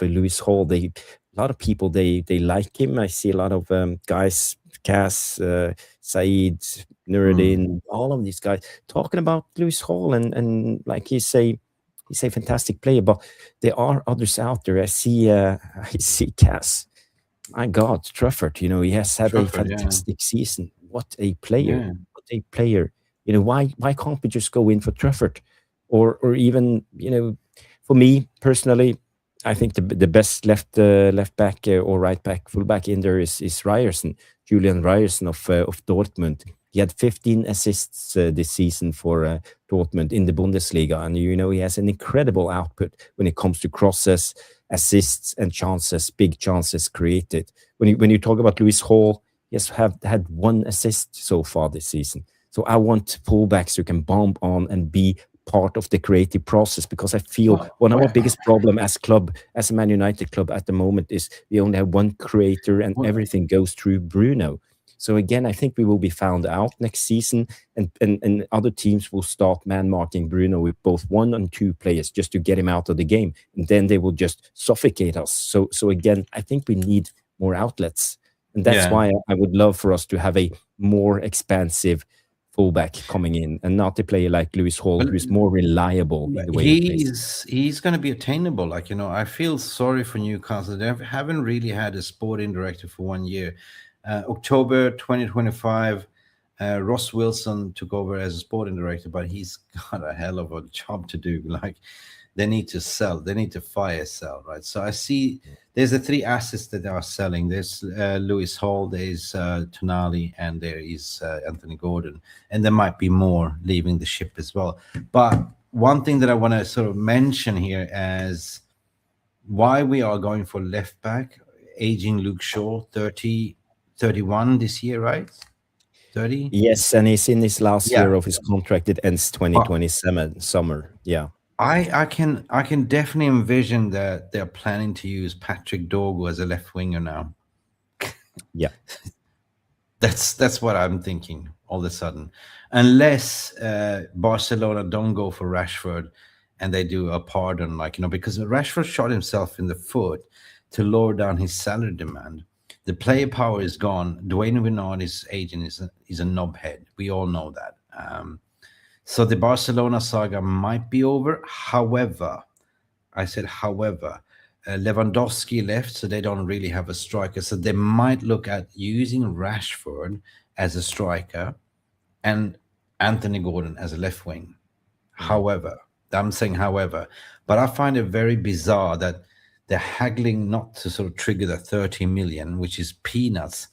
Lewis Hall. A lot of people they like him. I see a lot of guys, Cass, Saeed, Nuruddin, all of these guys talking about Lewis Hall and like he's a fantastic player. But there are others out there. I see Cass. My God, Trafford. He has had a Trafford, yeah. fantastic season. What a player! Yeah. What a player! Why can't we just go in for Trafford, or even for me personally, I think the best left back or right back, full back in there is Ryerson, Julian Ryerson of Dortmund. He had 15 assists this season for Dortmund in the Bundesliga, and he has an incredible output when it comes to crosses, assists, and chances, big chances created. When you talk about Lewis Hall, he has had one assist so far this season. So I want fullbacks who can bomb on and be part of the creative process, because I feel Well, one of our biggest problem as a Man United club at the moment, is we only have one creator and well, everything goes through Bruno. So again, I think we will be found out next season, and other teams will start man marking Bruno with both one and two players just to get him out of the game, and then they will just suffocate us. So again, I think we need more outlets, and that's yeah. why I would love for us to have a more expansive fullback coming in, and not a player like Lewis Hall, Well, who's more reliable in the way he plays. he's going to be attainable. Like, I feel sorry for Newcastle. They haven't really had a sporting director for 1 year. October 2025, Ross Wilson took over as a sporting director, but he's got a hell of a job to do. Like, they need to sell, they need to fire sell, right? So I see there's the three assets that they are selling. There's Lewis Hall, there's Tonali, and there is Anthony Gordon, and there might be more leaving the ship as well. But one thing that I want to sort of mention here as why we are going for left back, aging Luke Shaw, 30, 31 this year, right? 30. Yes, and he's in his last Yeah. year of his contract. It ends 2027 summer. Yeah. I can definitely envision that they're planning to use Patrick Dorgu as a left winger now. Yeah. That's what I'm thinking all of a sudden, unless Barcelona don't go for Rashford and they do a pardon, because Rashford shot himself in the foot to lower down his salary demand. The player power is gone. Dwayne Winardi's agent is a knobhead. We all know that. So the Barcelona saga might be over. However, Lewandowski left, so they don't really have a striker. So they might look at using Rashford as a striker and Anthony Gordon as a left wing. However, I'm saying however, but I find it very bizarre that they're haggling not to sort of trigger the 30 million, which is peanuts.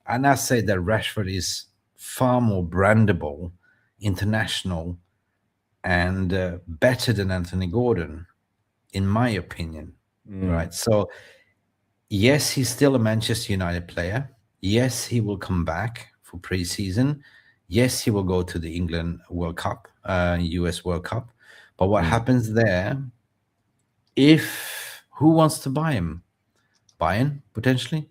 And I say that Rashford is far more brandable, international, and better than Anthony Gordon, in my opinion. Right. So, yes, he's still a Manchester United player. Yes, he will come back for preseason. Yes, he will go to the England World Cup, US World Cup. But what happens there, who wants to buy him? Bayern, potentially?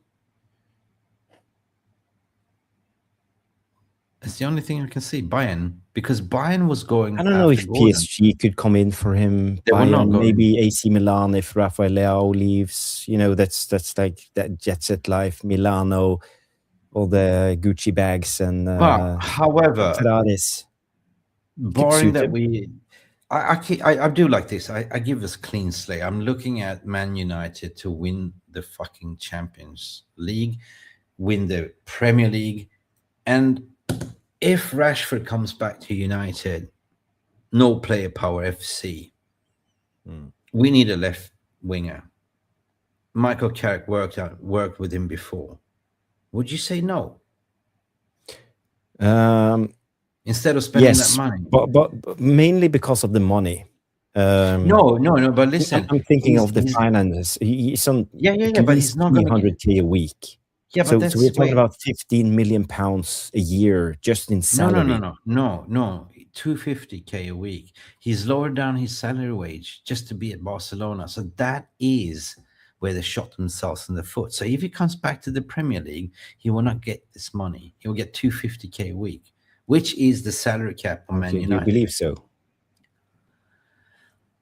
It's the only thing I can see, Bayern, because Bayern was going I don't know after if Gordon. PSG could come in for him. They will not Bayern, go in. maybe AC Milan if Rafael Leao leaves. That's like that jet set life. Milano, all the Gucci bags and But however, Ferraris. Could barring suit that, him. I do like this. I give us clean slate. I'm looking at Man United to win the fucking Champions League, win the Premier League, and if Rashford comes back to United, no player power FC. We need a left winger. Michael Carrick worked with him before. Would you say no? Instead of spending Yes, that money? but mainly because of the money. No. But listen, I'm thinking he's- of the he's- finances. He's on Yeah, at but least he's not going to. 300K a week. Yeah, but So that's we're talking wait. about 15 million pounds a year just in salary. No. 250K a week. He's lowered down his salary wage just to be at Barcelona. So that is where they shot themselves in the foot. So if he comes back to the Premier League, he will not get this money. He will get 250K a week, which is the salary cap on Man Do you United. believe so?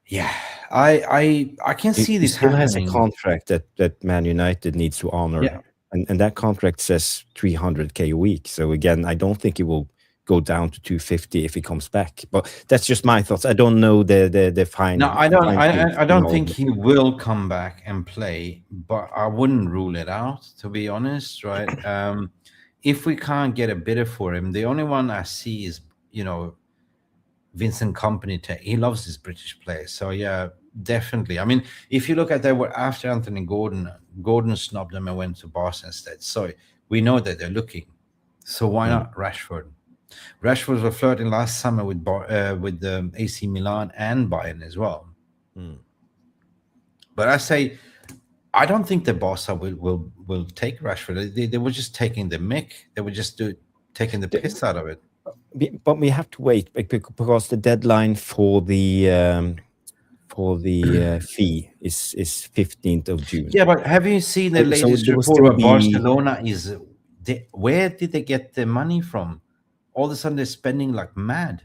Yeah, I can see He this still has a happening. contract that Man United needs to honor. Yeah. And that contract says 300K a week. So again, I don't think he will go down to 250 if he comes back. But that's just my thoughts. I don't know the fine. No, I fine don't print think of he will come back and play, but I wouldn't rule it out, to be honest, right? If we can't get a bidder for him, the only one I see is, Vincent Company. He loves his British players. So yeah, Definitely. I mean, if you look at that, were after Anthony Gordon, Gordon snubbed them and went to Barca instead. So we know that they're looking. So why Mm. not Rashford? Rashford was flirting last summer with the AC Milan and Bayern as well. Mm. But I say, I don't think the Barca will take Rashford. They were just taking the mick. They were just taking the piss out of it. But we have to wait because the deadline for the fee is 15th of June. Yeah, but have you seen the So latest there will report still about be. Barcelona? Where did they get the money from? All of a sudden, they're spending like mad.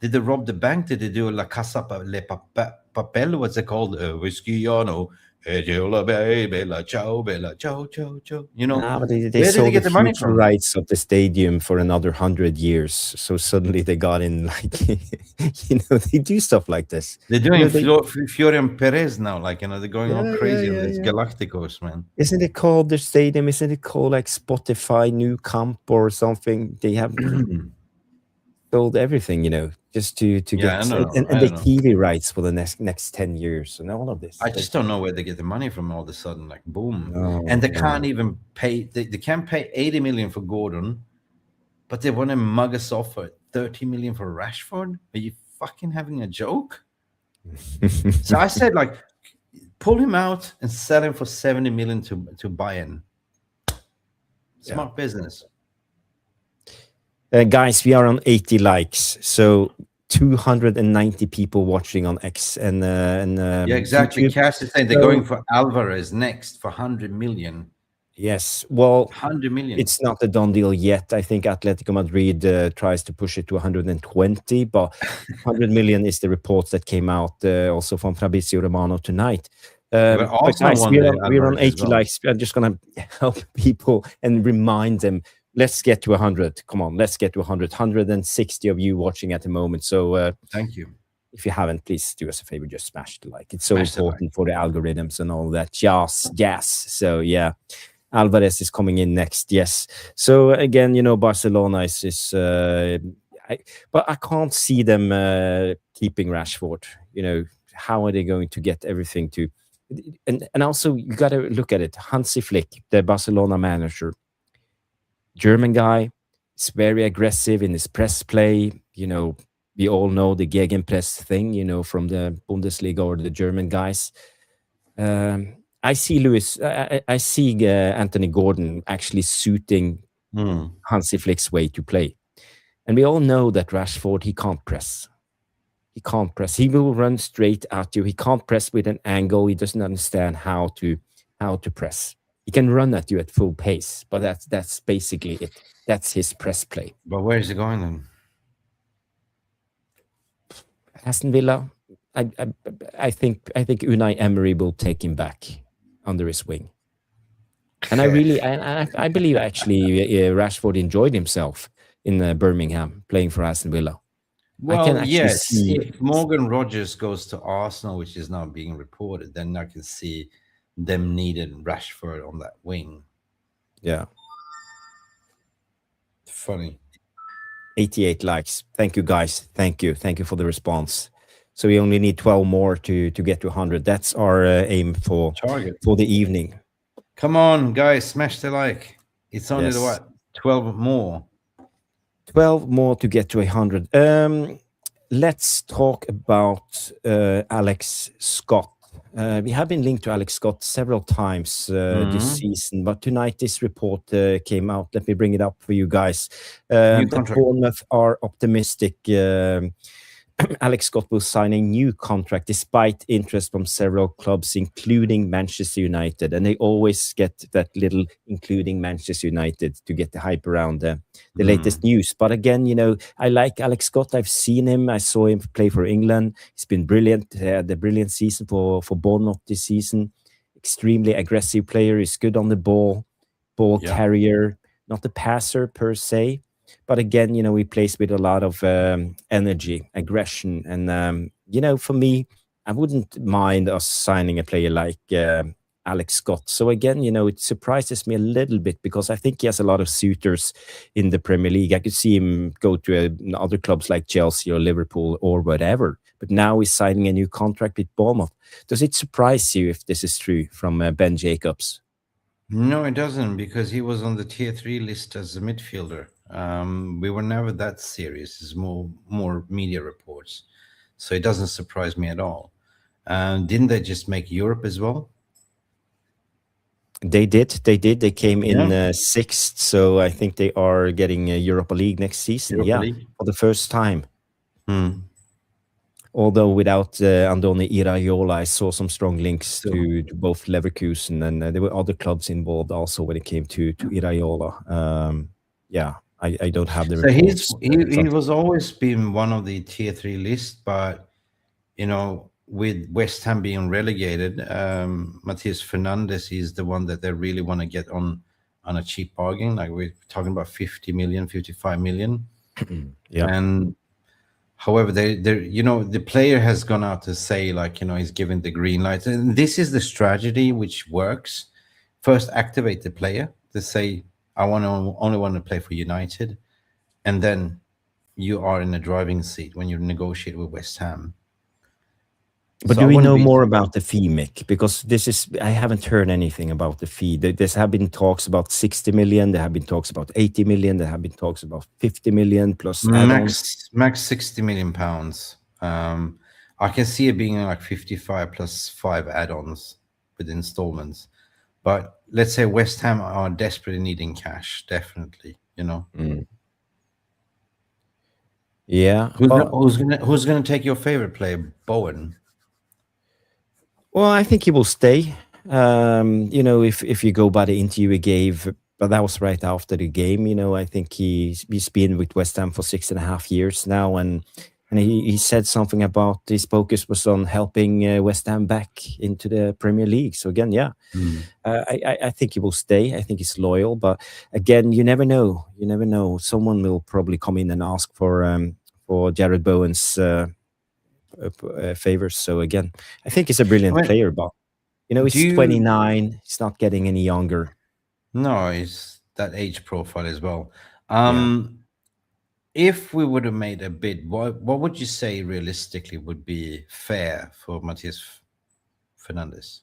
Did they rob the bank? Did they do La Casa Papel? What's it called? Whiskeyano. Bella ciao, bella ciao, ciao, ciao. But they Where did they sold the get the money future from? rights of the stadium for another 100 years. So suddenly they got in, like, they do stuff like this. They're doing They Florian Perez now. Like, they're going all yeah, yeah, crazy on yeah, this yeah. Galacticos, man. Isn't it called the stadium? Isn't it called like Spotify New Camp or something? They have sold everything, just to Yeah, I get don't know. and I the don't know. TV rights for the next 10 years and all of this. I just don't know where they get the money from all of a sudden, like boom. No, And they no. can't even pay, they can't pay 80 million for Gordon, but they want to mug us off for 30 million for Rashford. Are you fucking having a joke? So I said, like, pull him out and sell him for 70 million to Bayern. Smart business. Guys, we are on 80 likes, so 290 people watching on X and Yeah, exactly. YouTube. Cass is saying they're going for Alvarez next for 100 million. Yes, well, 100 million. it's not a done deal yet. I think Atletico Madrid tries to push it to 120, but 100 million is the reports that came out also from Fabrizio Romano tonight. But But Arsenal guys, won we're the we're on Alvarez as 80 well. likes. I'm just gonna help people and remind them. Let's get to 100. Come on, let's get to 100. 160 of you watching at the moment. So Thank you. if you haven't, please do us a favor. Just smash the like. It's so Smash the important for the algorithms and all that. Yes. So yeah. Alvarez is coming in next, yes. So again, Barcelona is but I can't see them keeping Rashford. How are they going to get everything to? And also, you got to look at it. Hansi Flick, the Barcelona manager, German guy, is very aggressive in his press play. We all know the gegenpress thing, from the Bundesliga or the German guys. I see Anthony Gordon actually suiting Hansi Flick's way to play. And we all know that Rashford, he can't press. He can't press. He will run straight at you. He can't press with an angle. He doesn't understand how to press. He can run at you at full pace, but that's basically it. That's his press play. But where is he going then? Aston Villa, I think Unai Emery will take him back under his wing. And I believe actually Rashford enjoyed himself in Birmingham playing for Aston Villa. Well, yes. If Morgan Rogers goes to Arsenal, which is now being reported, then I can see them needing Rashford on that wing. Yeah. Funny. 88 likes. Thank you, guys. Thank you for the response. So we only need 12 more to get to 100. That's our aim for the evening. Come on, guys, smash the like. It's only 12 more. 12 more to get to 100. Let's talk about Alex Scott. We have been linked to Alex Scott several times this season, but tonight this report came out. Let me bring it up for you guys. That Bournemouth are optimistic. Alex Scott will sign a new contract despite interest from several clubs, including Manchester United. And they always get that little including Manchester United to get the hype around the latest news. But again, I like Alex Scott. I've seen him. I saw him play for England. He's been brilliant. The brilliant season for Bournemouth this season. Extremely aggressive player. He's good on the ball carrier, not a passer per se. But again, he plays with a lot of energy, aggression. And, for me, I wouldn't mind us signing a player like Alex Scott. So again, it surprises me a little bit because I think he has a lot of suitors in the Premier League. I could see him go to other clubs like Chelsea or Liverpool or whatever. but now he's signing a new contract with Bournemouth. Does it surprise you if this is true from Ben Jacobs? No, it doesn't, because he was on the tier 3 list as a midfielder. We were never that serious. It's more media reports, so it doesn't surprise me at all. Didn't they just make Europe as well? They did. They came in Yeah. sixth, so I think they are getting Europa League next season. Europa Yeah, League. for the first time. Hmm. Although without Andoni Iraola, I saw some strong links So, to both Leverkusen, and there were other clubs involved also when it came to Iraola. Yeah, I don't have the so he's reports he, in he front of was always been one of the tier 3 list, but with West Ham being relegated, Matthias Fernandes is the one that they really want to get on a cheap bargain. Like we're talking about 50 million, 55 million. me. Yeah. And however, the player has gone out to say, like, he's given the green light. And this is the strategy which works. First, activate the player to say, I only want to play for United. And then you are in a driving seat when you negotiate with West Ham. But So do I we wouldn't know be more about the fee, Mick? Because I haven't heard anything about the fee. There's have been talks about 60 million. There have been talks about 80 million. There have been talks about 50 million plus add-ons. max 60 million pounds. I can see it being like 55 plus 5 add-ons with installments. But let's say West Ham are desperately needing cash, definitely. Yeah, Who's but who's gonna take your favorite player, Bowen? well, I think he will stay. If you go by the interview he gave, but that was right after the game. I think he's been with West Ham for 6.5 years now, and he said something about his focus was on helping West Ham back into the Premier League. So again, yeah, I think he will stay. I think he's loyal, but again, you never know. You never know. Someone will probably come in and ask for Jared Bowen's favors. So again, I think he's a I brilliant mean, player, but do he's you? 29. He's not getting any younger. No, it's that age profile as well. Yeah. If we would have made a bid, what would you say realistically would be fair for Matthias Fernandes?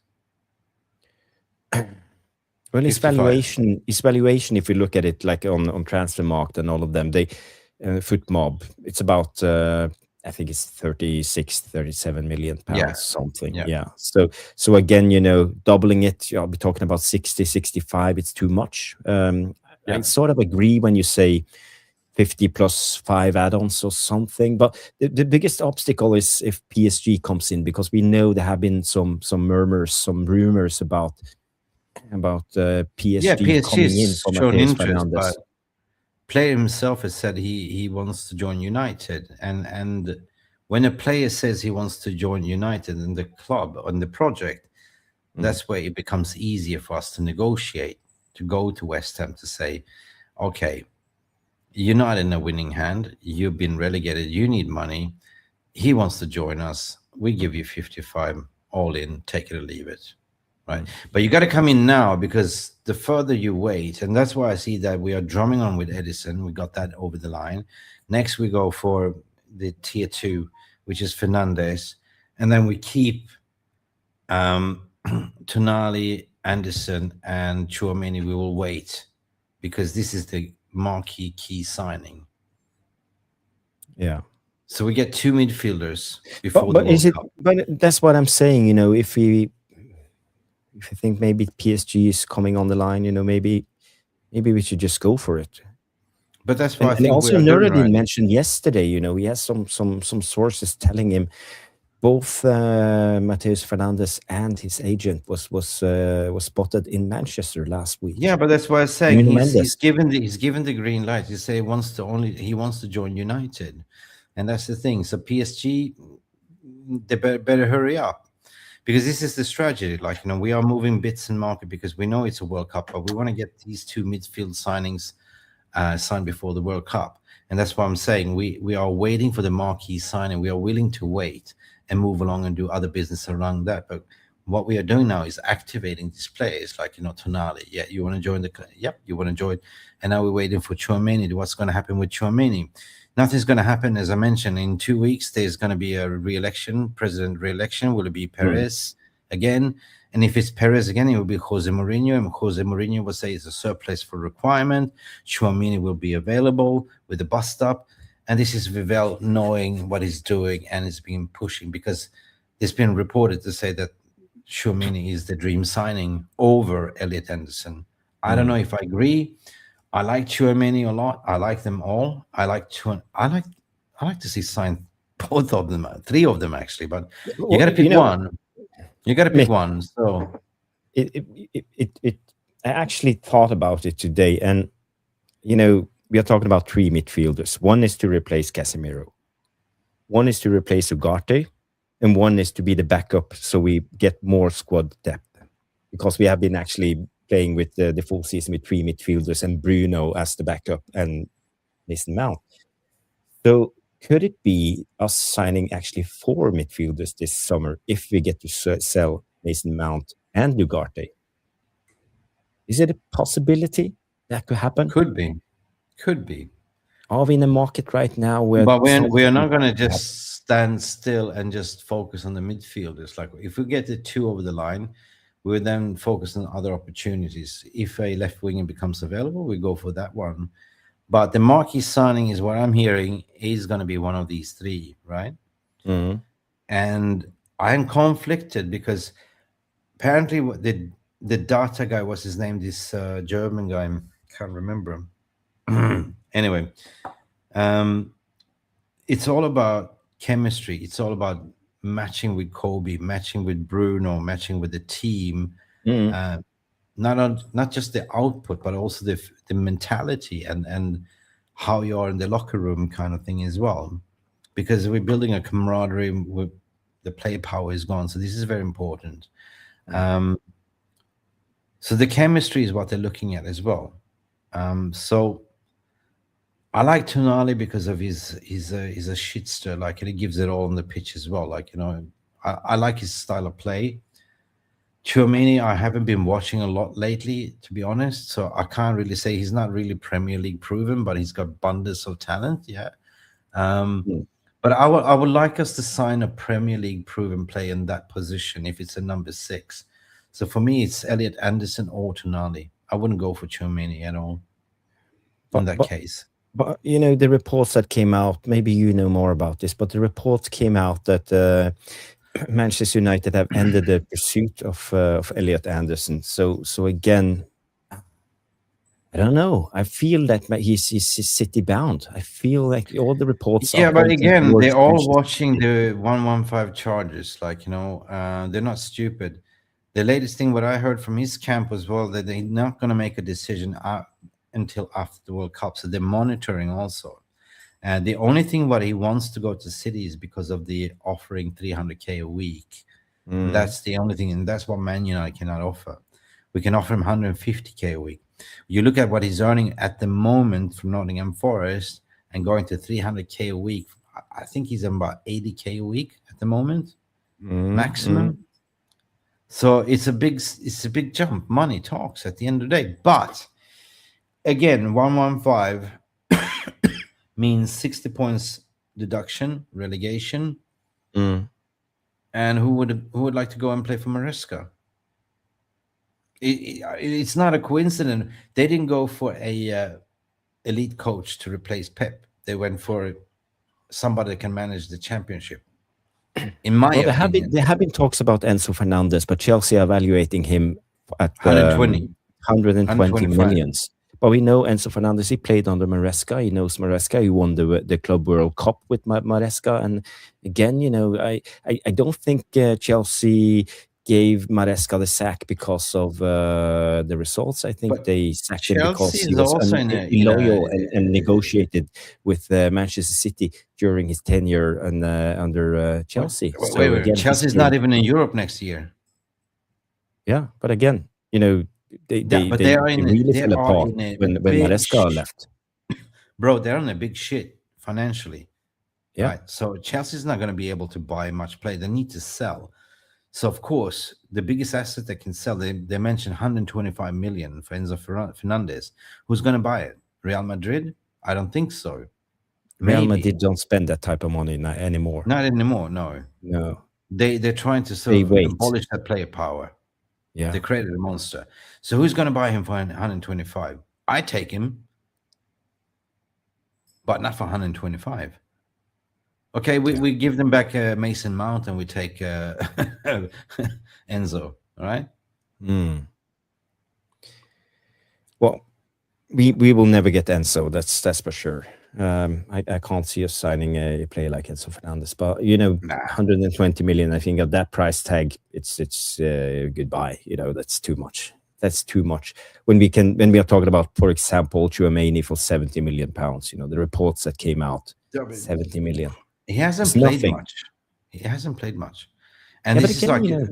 Well, 55. his valuation, if you look at it like on Transfermarkt and all of them, they Footmob, it's about I think it's 36, 37 million Yeah, pounds, something. yeah, Yeah. So again, doubling it, I'll be talking about 60, 65. It's too much. yeah. I sort of agree when you say 50 plus 5 add-ons or something. But the biggest obstacle is if PSG comes in, because we know there have been some murmurs, some rumors about Yeah, PSG PSG coming in has for shown Mateus interest, Fernandes. but player himself has said he wants to join United, and when a player says he wants to join United in the club on the project, that's where it becomes easier for us to negotiate, to go to West Ham to say, okay, you're not in a winning hand, you've been relegated, you need money, he wants to join us, we give you 55 all in, take it or leave it. Right. But you got to come in now, because the further you wait, and that's why I see that we are drumming on with Edison. We got that over the line. Next, we go for the tier 2, which is Fernandez. And then we keep Tonali, Anderson, and Chouameni. We will wait, because this is the marquee key signing. Yeah. So we get 2 midfielders before the But is World it? Cup. But that's what I'm saying. If you think maybe PSG is coming on the line, maybe we should just go for it. But that's what I And think we also are doing Nuruddin right. mentioned yesterday, he has some sources telling him both Mateus Fernandes and his agent was spotted in Manchester last week. Yeah, but that's why I'm saying Nuno he's Mendes. given the green light. He say he wants to join United, and that's the thing. So PSG, they better hurry up, because this is the strategy. Like, we are moving bits in market because we know it's a World Cup, but we want to get these 2 midfield signings signed before the World Cup, and that's why I'm saying we are waiting for the marquee signing. We are willing to wait and move along and do other business around that, but what we are doing now is activating these players, like Tonali. Yeah, you want to join the yep, you want to join, and now we're waiting for Chouameni. What's going to happen with Chouameni? Nothing's going to happen, as I mentioned. In 2 weeks, there's going to be a re-election, president re-election. Will it be Mm. Perez again? And if it's Perez again, it will be Jose Mourinho, and Jose Mourinho will say it's a surplus for requirement. Chouameni will be available with the bust up, and this is Vivell knowing what he's doing and is being pushing, because it's been reported to say that Chouameni is the dream signing over Elliot Anderson. I don't know Mm. if I agree. I like Chouameni a lot. I like them all. I like to see sign both of them, three of them actually. But you Well, got to pick one. You got to pick Mick, one. So it I actually thought about it today, and we are talking about three midfielders. One is to replace Casemiro, one is to replace Ugarte, and one is to be the backup, so we get more squad depth. Because we have been actually playing with the full season with three midfielders and Bruno as the backup and Mason Mount. So could it be us signing actually four midfielders this summer if we get to sell Mason Mount and Ugarte? Is it a possibility that could happen? could be. Are we in a market right now where But we're something not going to could happen? just stand still and just focus on the midfielders. Like if we get the two over the line, we'll then focus on other opportunities. If a left winger becomes available, we go for that one. But the marquee signing is what I'm hearing is going to be one of these three, right? Mhm. And I'm conflicted because apparently the data guy, what's his name? This German guy, I can't remember him. Anyway, um, it's all about chemistry. It's all about matching with Kobe, matching with Bruno, matching with the team. Mhm. Uh, not just the output, but also the mentality and how you are in the locker room, kind of thing as well. Because we're building a camaraderie. With the play power is gone, so this is very important. Mm. Um, so the chemistry is what they're looking at as well. So I like Tonali because of he's a shitster, like, and he gives it all on the pitch as well. Like, I like his style of play. Chouameni, I haven't been watching a lot lately, to be honest, so I can't really say. He's not really Premier League proven, but he's got abundance of talent. Yeah. Um, Mm. but I would like us to sign a Premier League proven player in that position if it's a number six. So for me, it's Elliot Anderson or Tonali. I wouldn't go for Chouameni at all in But that but case. but the reports that came out. Maybe you know more about this, but the reports came out that Manchester United have ended the pursuit of Elliot Anderson. So again, I don't know. I feel that he's city bound. I feel like all the reports are Yeah, but pointing again, they're towards all Manchester watching City. the 115 charges. Like, they're not stupid. The latest thing, what I heard from his camp as well, that they're not going to make a decision until after the World Cup. So they're monitoring also. And the only thing what he wants to go to City is because of the offering 300K a week. And Mm, that's the only thing. And that's what Man United cannot offer. We can offer him 150K a week. You look at what he's earning at the moment from Nottingham Forest and going to 300K a week. I think he's on about 80K a week at the moment, mm. maximum. So it's a big jump. Money talks at the end of the day. But again, 115 means 60 points deduction, relegation. Mm. And who would like to go and play for Maresca? It's not a coincidence. They didn't go for a elite coach to replace Pep. They went for somebody that can manage the championship, in my Well, opinion. there have been talks about Enzo Fernandez, but Chelsea are evaluating him at 120, 120 125. millions. But we know Enzo Fernandez. He played under Maresca. He knows Maresca. He won the Club World Cup with Maresca. And again, I don't think Chelsea gave Maresca the sack because of the results. I think But they sacked him Chelsea because he is was also in a illoyal and negotiated with Manchester City during his tenure under what? Chelsea. Wait, So wait. again, he's Chelsea's not been, even in Europe next year. yeah. But again, they Yeah, they but they, they are they in a, really they fell are apart in a when big Maresca left. bro. They're on a big shit financially, Yeah. right? So Chelsea's not going to be able to buy much play. They need to sell. So of course, the biggest asset they can sell, they mentioned 125 million for Enzo Fernandez. Who's going to buy it? Real Madrid? I don't think so. Real Maybe Madrid don't spend that type of money anymore. not anymore. No, No, they're trying to they sort of wait. abolish that player power. They Yeah, created a monster. So who's going to buy him for 125? I take him, but not for 125. Okay, yeah. we give them back Mason Mount and we take Enzo. All right. Mm. Well, we will never get Enzo. That's for sure. I can't see us signing a player like Enzo Fernandez. But 120 million. I think at that price tag, it's goodbye. That's too much. That's too much. When we are talking about, for example, Chouameni for 70 million pounds. The reports that came out, 70 million. He hasn't It's played nothing. much. He hasn't played much. And Yeah, but this is again,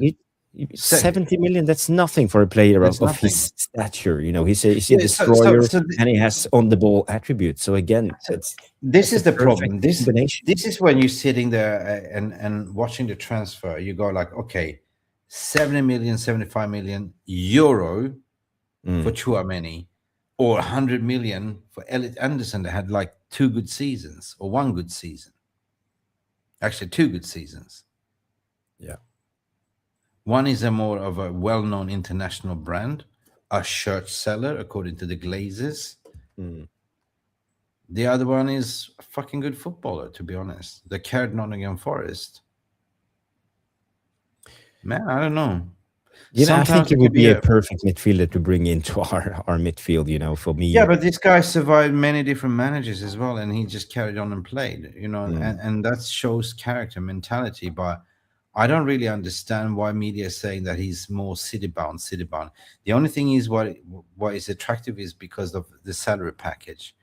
like 70 million, that's nothing for a player that's of nothing. his stature. He's a Yeah, destroyer and he has on the ball attributes. So again, so this that's a is the perfect problem. This combination. this is when you're sitting there and watching the transfer. You go like, okay, 70 million, 75 million euro for Mm, Chouameni, or 100 million for Elliot Anderson that had like 2 good seasons or 1 good season. Actually, 2 good seasons. yeah. One is a more of a well-known international brand, a shirt seller, according to the Glazers. Mm. The other one is a fucking good footballer, to be honest. The carried Nottingham Forest. Man, I don't know. I think Sometimes he it could would be be a a perfect midfielder to bring into our midfield, for yeah, me. but this guy survived many different managers as well, and he just carried on and played, Mm, and that shows character, mentality. But I don't really understand why media is saying that he's more city bound, city bound. The only thing is what is attractive is because of the salary package.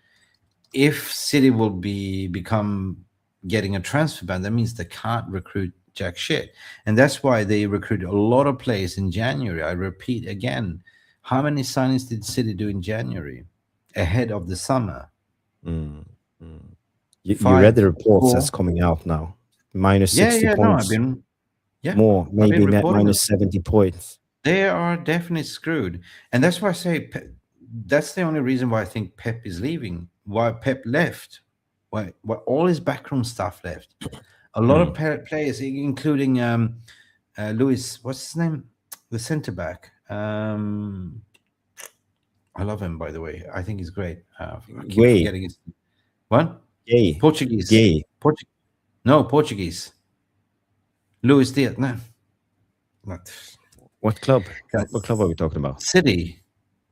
If City will become getting a transfer ban, that means they can't recruit jack shit, and that's why they recruit a lot of players in January. I repeat again, how many signings did City do in January ahead of the summer? mm, mm. You read the Five, reports that's four. coming out now. Minus Yeah, 60 yeah. No, points yeah, more, I've been maybe reporting it. minus 70 points. They are definitely screwed, and that's why I say that's the only reason why I think Pep is leaving. Why Pep left? Why all his backroom staff left? A lot of Mm. players, including Lewis. What's his name? The centre back. I love him, by the way. I think he's great. I keep Way, forgetting his what? gay, Portuguese. gay. No, Portuguese. Luis Diaz. No, not What club? What guys. club are we talking about? City.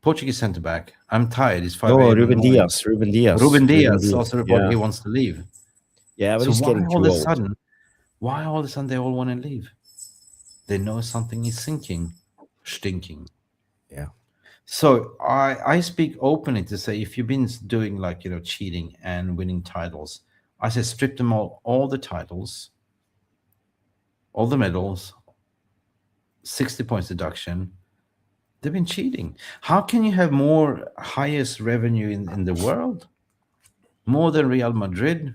Portuguese centre back. I'm tired. It's 5 Oh, a.m. in the Ruben morning. Diaz. Ruben Diaz. Ruben Ruben Diaz Diaz. also reported Yeah. he wants to leave. Yeah, but So he's getting too old. why all of a sudden they all want to leave? They know something is sinking, stinking. Yeah. So I speak openly to say if you've been doing like cheating and winning titles, I say strip them all the titles, all the medals, 60 points deduction. They've been cheating. How can you have more highest revenue in the world? More than Real Madrid?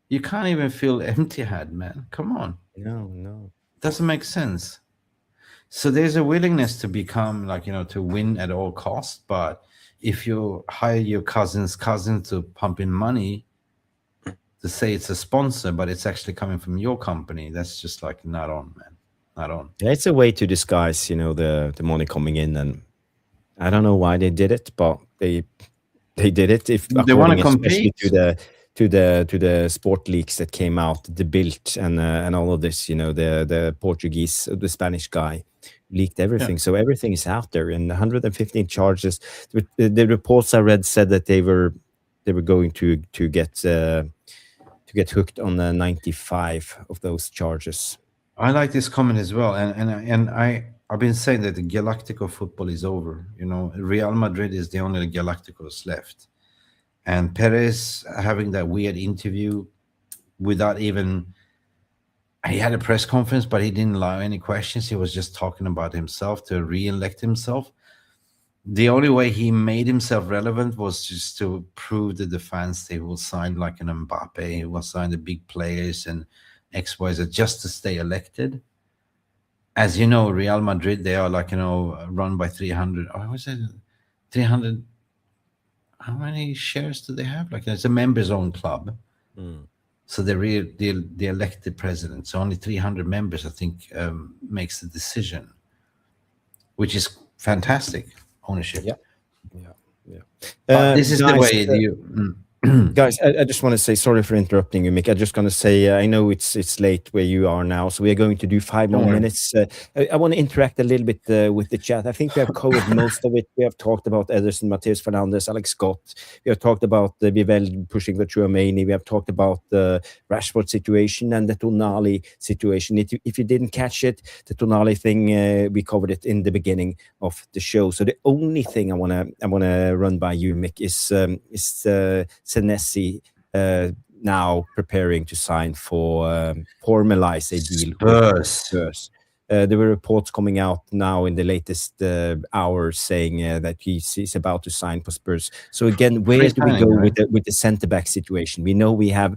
You can't even feel empty head, man. Come on. No, no. Doesn't make sense. So there's a willingness to become like, to win at all costs. But if you hire your cousin's cousin to pump in money to say it's a sponsor, but it's actually coming from your company, that's just like not on, man. Not on. Yeah, it's a way to disguise, the money coming in, and I don't know why they did it, but they did it. If They want to according, especially compete. to the sport leaks that came out, the Bild and all of this, the Portuguese, the Spanish guy leaked Yeah. everything, so everything is out there. And 115 charges. The reports I read said that they were going to get hooked on the 95 of those charges. I like this comment as well. I've been saying that the Galactico football is over. Real Madrid is the only Galacticos left. And Perez having that weird interview without even he had a press conference, but he didn't allow any questions. He was just talking about himself to re-elect himself. The only way he made himself relevant was just to prove to the fans they will sign like an Mbappe, he will sign the big players and XYZ just to stay elected. as you know, Real Madrid, they are like, run by 300. Oh, what's it? 300. How many shares do they have? Like, it's a members owned club. Mm. So the elected president. So only 300 members, I think, makes the decision, which is fantastic ownership. Yeah, yeah, yeah. But this is the Guys, way guys, I just want to say sorry for interrupting you, Mick. I'm just going to say I know it's late where you are now, so we are going to do 5 more don't worry. minutes. I want to interact a little bit with the chat. I think we have covered most of it. We have talked about Ederson, Mateus Fernandes, Alex Scott. We have talked about Vivell pushing the Chouameni. We have talked about the Rashford situation and the Tonali situation. If you didn't catch it, the Tonali thing, we covered it in the beginning of the show. So the only thing I wanna run by you, Mick, is Senesi now preparing to sign formalize a deal with Spurs. Spurs. There were reports coming out now in the latest hours saying that he's about to sign for Spurs. So again, where Free do we go signing, right? with the centre back situation? We know we have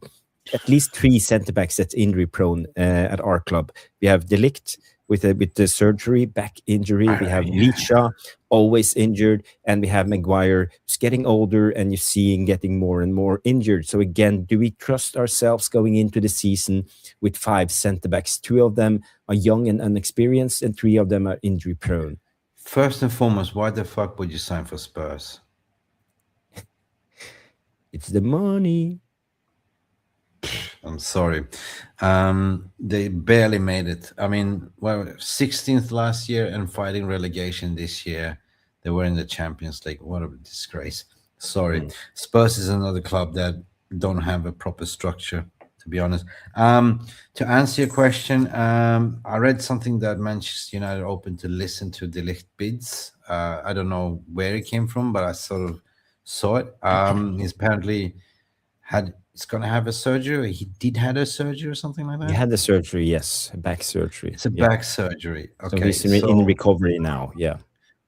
at least 3 centre backs that's injury prone at our club. We have De Ligt with the surgery, back injury. We have Yeah. Licha, always injured, and we have Maguire, who's getting older, and you're seeing getting more and more injured. So again, do we trust ourselves going into the season with 5 centre backs? 2 of them are young and inexperienced, and 3 of them are injury prone. First and foremost, why the fuck would you sign for Spurs? It's the money. I'm sorry. They barely made it. I mean, well, 16th last year and fighting relegation this year. They were in the Champions League. What a disgrace. Sorry. Spurs is another club that don't have a proper structure, to be honest. To answer your question, I read something that Manchester United open to listen to De Ligt bids. I don't know where it came from, but I sort of saw it. He's apparently he's gonna have a surgery. He did had a surgery or something like He that. had the surgery, yes, back surgery. It's a Yeah. back surgery. So Okay, he's in recovery now. Yeah.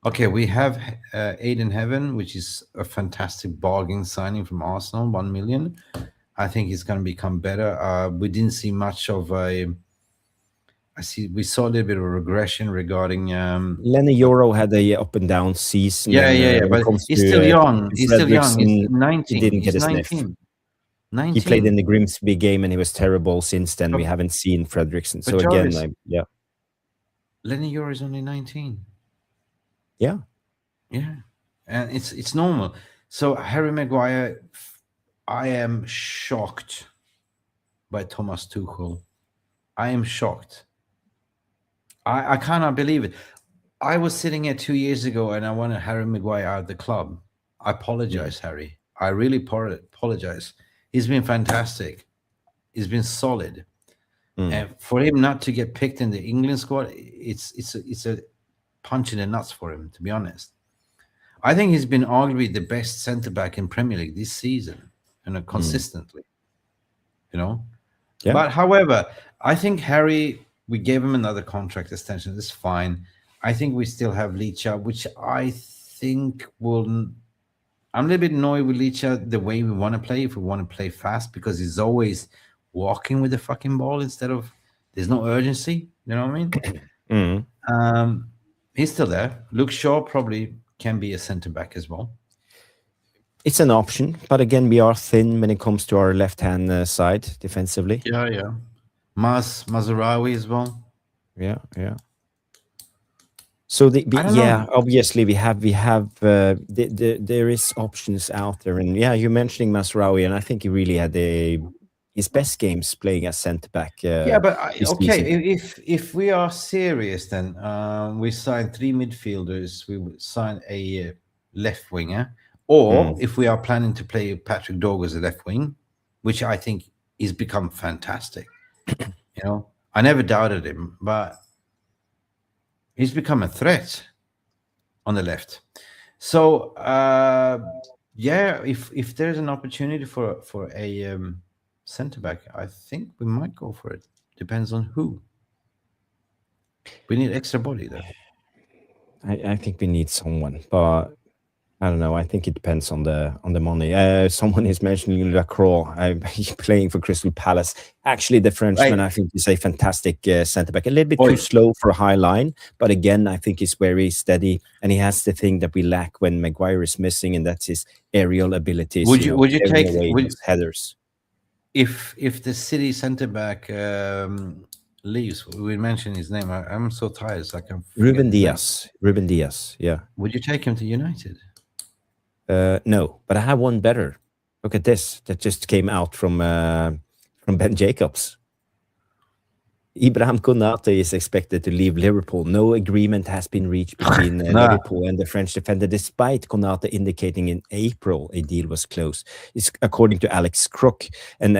okay, we have Aiden Heaven, which is a fantastic bargain signing from Arsenal, 1 million. I think he's going to become better. We didn't see much of a. We saw a little bit of regression regarding. Lenny Euro had a up and down season. Yeah, and, yeah, yeah. when it But comes he's to still young. He's still young. He's Fredrickson, he 19. didn't get He's a sniff. 19. He played in 19. the Grimsby game and he was terrible. Since then, we But- haven't seen Fredrickson. but So again, Jarvis- yeah, Lenny Euro is only 19. yeah. Yeah, and it's normal. So Harry Maguire, I am shocked by Thomas Tuchel. I am shocked. I cannot believe it. I was sitting here 2 years ago and I wanted Harry Maguire out of the club. I apologize, Harry. I really apologize. He's been fantastic. He's been solid. And for him not to get picked in the England squad, it's a punch in the nuts for him, to be honest. I think he's been arguably the best centre back in Premier League this season, consistently. Yeah. But however, I think Harry, we gave him another contract extension. That's fine. I think we still have Licha, which I think will. I'm a little bit annoyed with Licha the way we want to play. If we want to play fast, because he's always walking with the fucking ball instead of. There's no urgency. You know what I mean? He's still there. Luke Shaw probably can be a centre back as well. It's an option, but again, we are thin when it comes to our left-hand side defensively. Yeah. Mazraoui as well. Yeah. So obviously we have there is options out there, and you're mentioning Masraoui, and I think he really had his best games playing as centre back. But if we are serious, then we signed 3 midfielders. We would sign a left winger, or if we are planning to play Patrick Dorg as a left wing, which I think he's become fantastic. I never doubted him, but he's become a threat on the left. So if there's an opportunity for a centre back, I think we might go for it. Depends on who. We need extra body there. I think we need someone, but I don't know. I think it depends on the money. Someone is mentioning Lacroix. He's playing for Crystal Palace. Actually, the Frenchman, Right. I think, is a fantastic centre back. A little bit too Oi, slow for a high line, but again, I think he's very steady, and he has the thing that we lack when Maguire is missing, and that's his aerial abilities. would you Clearing take away would those headers. if the City centre back leaves? We mentioned his name. I'm so tired, so I can forget Ruben his name. Diaz. Ruben Diaz. Yeah. Would you take him to United? No, but I have one better. Look at this that just came out from Ben Jacobs. Ibrahim Konate is expected to leave Liverpool. No agreement has been reached between Nah. Liverpool and the French defender, despite Konate indicating in April a deal was close. It's according to Alex Crook, and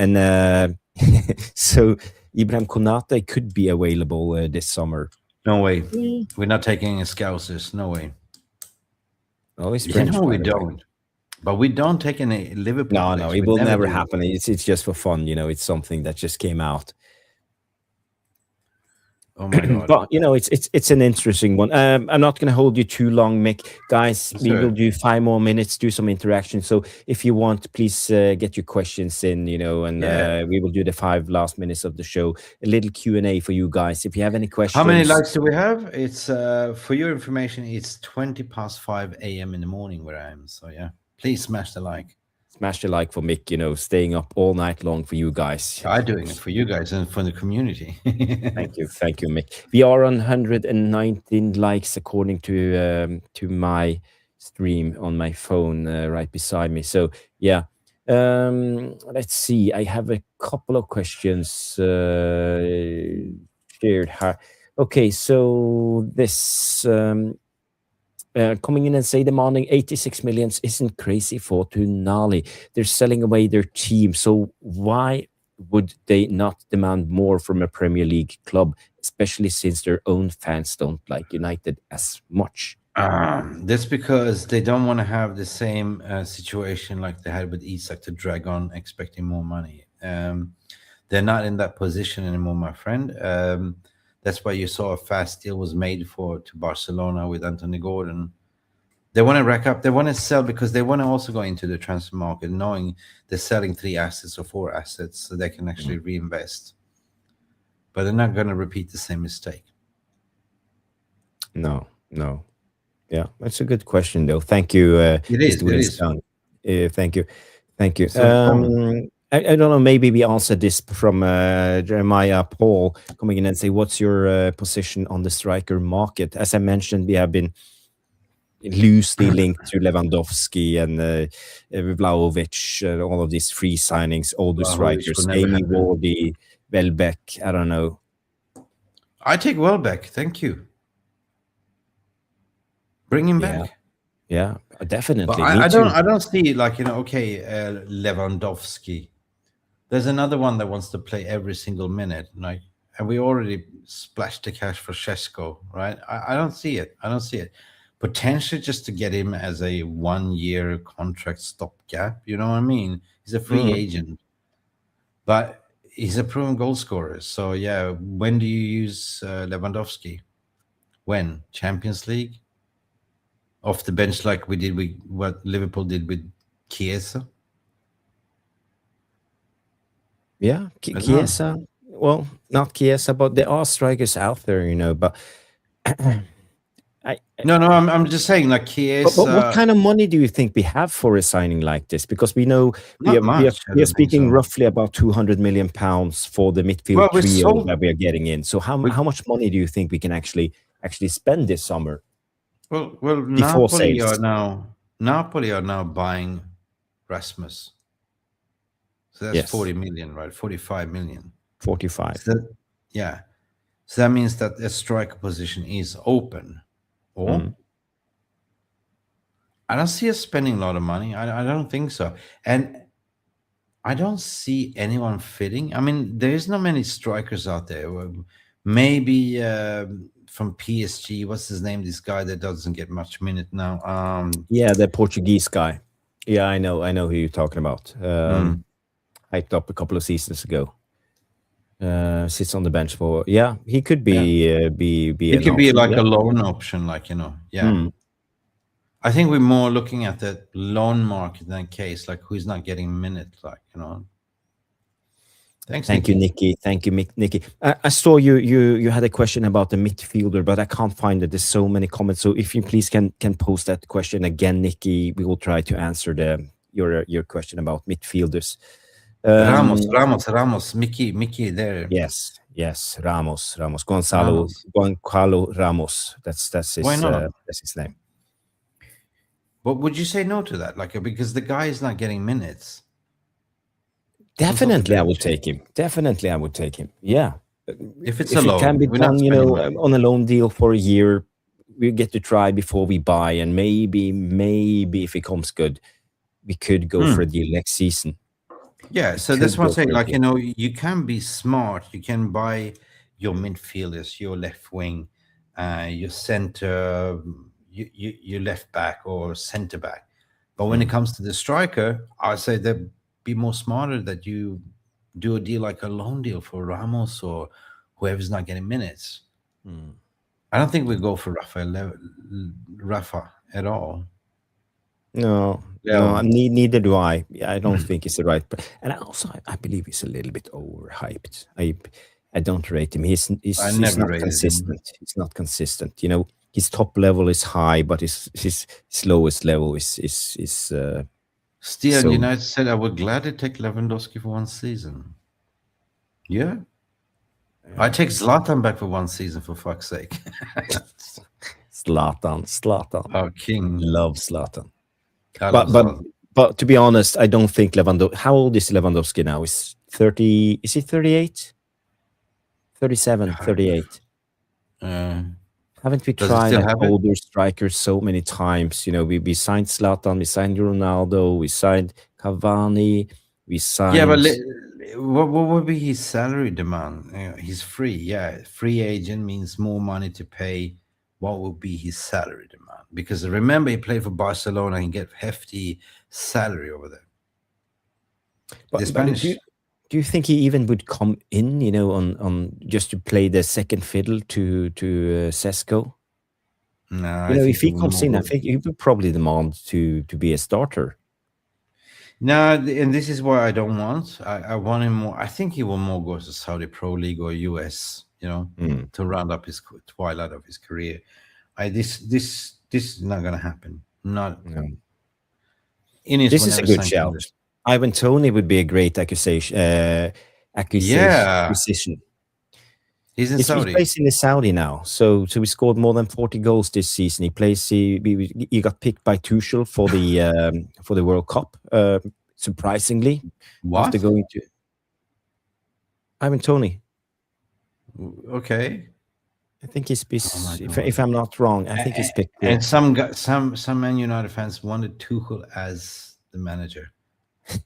so Ibrahim Konate could be available this summer. No way. We're not taking any Scousers. No way. Oh, he's French. No, we by the way. don't. But we don't take any Liverpool. No, players. it We will never do. happen. It's just for fun, It's something that just came out. Oh my god! But it's an interesting one. I'm not going to hold you too long, Mick. Guys, we will do 5 more minutes, do some interaction. So if you want, please get your questions in, and we will do the 5 last minutes of the show. A little Q&A for you guys. If you have any questions. How many likes do we have? It's for your information. It's 5 a.m. in the morning where I am. So yeah, please smash the like. Smash the like for Mick, staying up all night long for you guys. I'm doing it for you guys and for the community. Thank you, Mick. We are on 119 likes according to my stream on my phone right beside me. So yeah, let's see. I have a couple of questions shared. Okay, so this. Coming in and say demanding 86 million isn't crazy for Tonali. They're selling away their team. So why would they not demand more from a Premier League club, especially since their own fans don't like United as much? That's because they don't want to have the same situation like they had with Isak to drag on expecting more money. They're not in that position anymore, my friend. That's why you saw a fast deal was made to Barcelona with Anthony Gordon. They want to rack up. They want to sell because they want to also go into the transfer market, knowing they're selling 3 assets or 4 assets, so they can actually reinvest. But they're not going to repeat the same mistake. No. Yeah, that's a good question, though. Thank you. It is. Thank you. I don't know, maybe we answered this from Jeremiah Paul coming in and say, what's your position on the striker market? As I mentioned, we have been loosely linked to Lewandowski and Vlahovic, all of these free signings, older strikers, Amy Wardy, Welbeck, I don't know. I take Welbeck, thank you. Bring him back. Yeah, definitely. I don't see Lewandowski. There's another one that wants to play every single minute, and we already splashed the cash for Šeško, right? I don't see it. Potentially just to get him as a 1-year contract stopgap. You know what I mean? He's a free agent, but he's a proven goal scorer. So yeah, when do you use Lewandowski? When? Champions League? Off the bench, like we did with what Liverpool did with Chiesa? Yeah, Chiesa. Well, not Chiesa, but there are strikers out there, but I'm just saying, like Chiesa. But what kind of money do you think we have for a signing like this? Because we know we are speaking roughly about 200 million pounds for the midfield trio that we are getting in. So how much money do you think we can actually spend this summer? Well, Napoli are now buying Rasmus. So that's 40 million, right? 45 million. 45. So that means that a striker position is open. Or I don't see us spending a lot of money. I don't think so. And I don't see anyone fitting. I mean, there's not many strikers out there. Maybe from PSG, what's his name? This guy that doesn't get much minute now. The Portuguese guy. Yeah, I know who you're talking about. Hyped up a couple of seasons ago. Sits on the bench for he could be he could be like a loan option, I think we're more looking at the loan market than case, like who's not getting minutes, like, you know. Thanks, Thank you, Nikki. Nikki. Thank you, Nikki. I saw you had a question about the midfielder, but I can't find it. There's so many comments. So if you please can post that question again, Nikki, we will try to answer your question about midfielders. Ramos, Mickey there. Yes, Ramos, Ramos. Gonzalo Ramos. Why not? That's his name. But would you say no to that? Like, because the guy is not getting minutes. Definitely, I would take him. Definitely, I would take him. Yeah, If it's if a it can loan, be we're not done, spending money. on a loan deal for a year, we get to try before we buy, and maybe if it comes good, we could go for a deal next season. Yeah, We so that's could what I'm go saying. for a Like, deal. you know, you can be smart. You can buy your midfielders, your left wing, your center, your left back or center back. But when it comes to the striker, I say that be more smarter that you do a deal like a loan deal for Ramos or whoever's not getting minutes. I don't think we go for Rafa at all. No, Yeah. neither do I. I don't think it's the right. And I believe he's a little bit overhyped. I don't rate him. I He's never not rated him. consistent. He's not consistent. His top level is high, but his lowest level is Still, so. United said I would gladly take Lewandowski for one season. Yeah. I take Zlatan back for one season, for fuck's sake. Zlatan. Our king. Love Zlatan. I But love but Zlatan. but to be honest, I don't think Lewandowski. How old is Lewandowski now? Is 30? Is he 38? 37, 38. Haven't we Does he tried still like have it? older strikers so many times? We signed Zlatan, we signed Ronaldo, we signed Cavani, we Yeah, but signed. what would be his salary demand? He's free. Yeah, free agent means more money to pay. What would be his salary demand? Because remember, he played for Barcelona and get hefty salary over there. The But Spanish. do you think he even would come in? On just to play the second fiddle to Sesko? No, I If think he he would comes in, I more. think he would probably demand to be a starter. No, and this is what I don't want. I want him more. I think he will more go to Saudi Pro League or US, to round up his twilight of his career. This is not gonna happen. Not No. INEOS This will is a never good sign shout. Kundes. Ivan Tony would be a great Yeah, acquisition. he's in He Saudi. plays in the Saudi now, so he scored more than 40 goals this season. He got picked by Tuchel for the World Cup. Surprisingly, after What? going to Ivan Tony, Okay. I think he's Oh my if god. I'm not wrong, I think he's picked. And some Man United fans wanted Tuchel as the manager.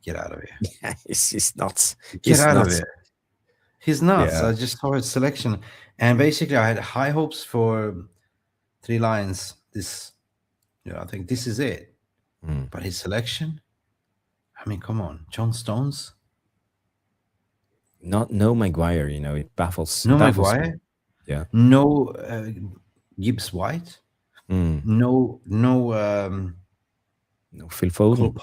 Get out of here. He's nuts. Get He's out of nuts. here. He's nuts. Yeah. I just saw his selection, and basically, I had high hopes for Three Lions. I think this is it. But his selection, I mean, come on, John Stones, No Maguire. It baffles. no baffles me. Maguire, Yeah. no Gibbs White, Mm. no No Phil Foden.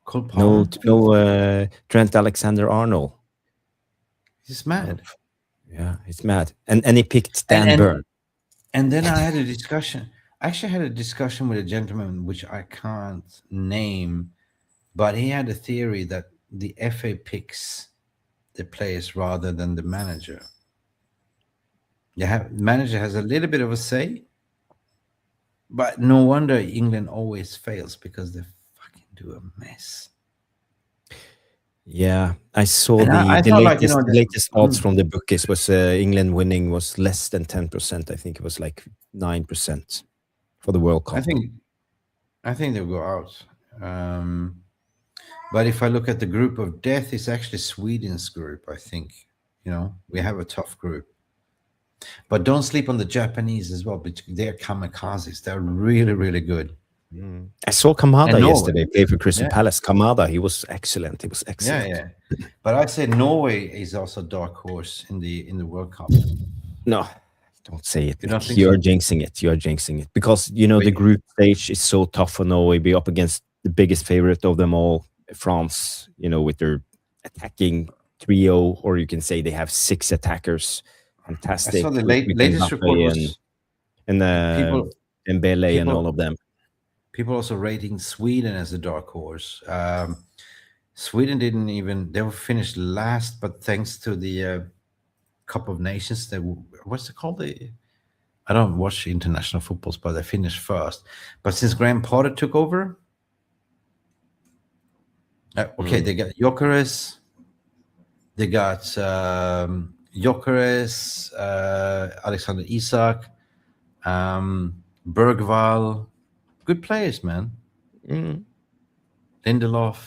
Cole No Palmer. Trent Alexander-Arnold. He's mad. Yeah, it's mad. And he picked Dan And- Burn. And then I had a discussion. I actually had a discussion with a gentleman, which I can't name, but he had a theory that the FA picks the players rather than the manager. Manager has a little bit of a say, but no wonder England always fails because they fucking do a mess. Yeah, I saw And I the thought, latest odds from the bookies was England winning was less than 10%. I think it was like 9% for the World Cup. I think they'll go out. But if I look at the group of death, it's actually Sweden's group. I think we have a tough group. But don't sleep on the Japanese as well. They're kamikazes. They're really, really good. I saw Kamada And yesterday play for Crystal Yeah. Palace. Kamada, he was excellent. He was excellent. Yeah. But I'd say Norway is also a dark horse in the World Cup. No, Don't say it, You don't Nick. think so? You're jinxing it. You're jinxing it because the Wait, group stage is so tough for Norway. Be up against the biggest favorite of them all, France. With their attacking trio, or you can say they have six attackers. I saw Fantastic the with latest report Mbappe and was and people Dembele and all people of them. people also rating Sweden as a dark horse. Sweden didn't even they were finished last, but thanks to the Cup of Nations, what's it called? I don't watch international footballs, but they finished first. But since Graham Potter took over, okay, Mm. they got Jokeres, they got Jokeres, Alexander Isak, Bergvall, good players, man. Mm. Lindelof.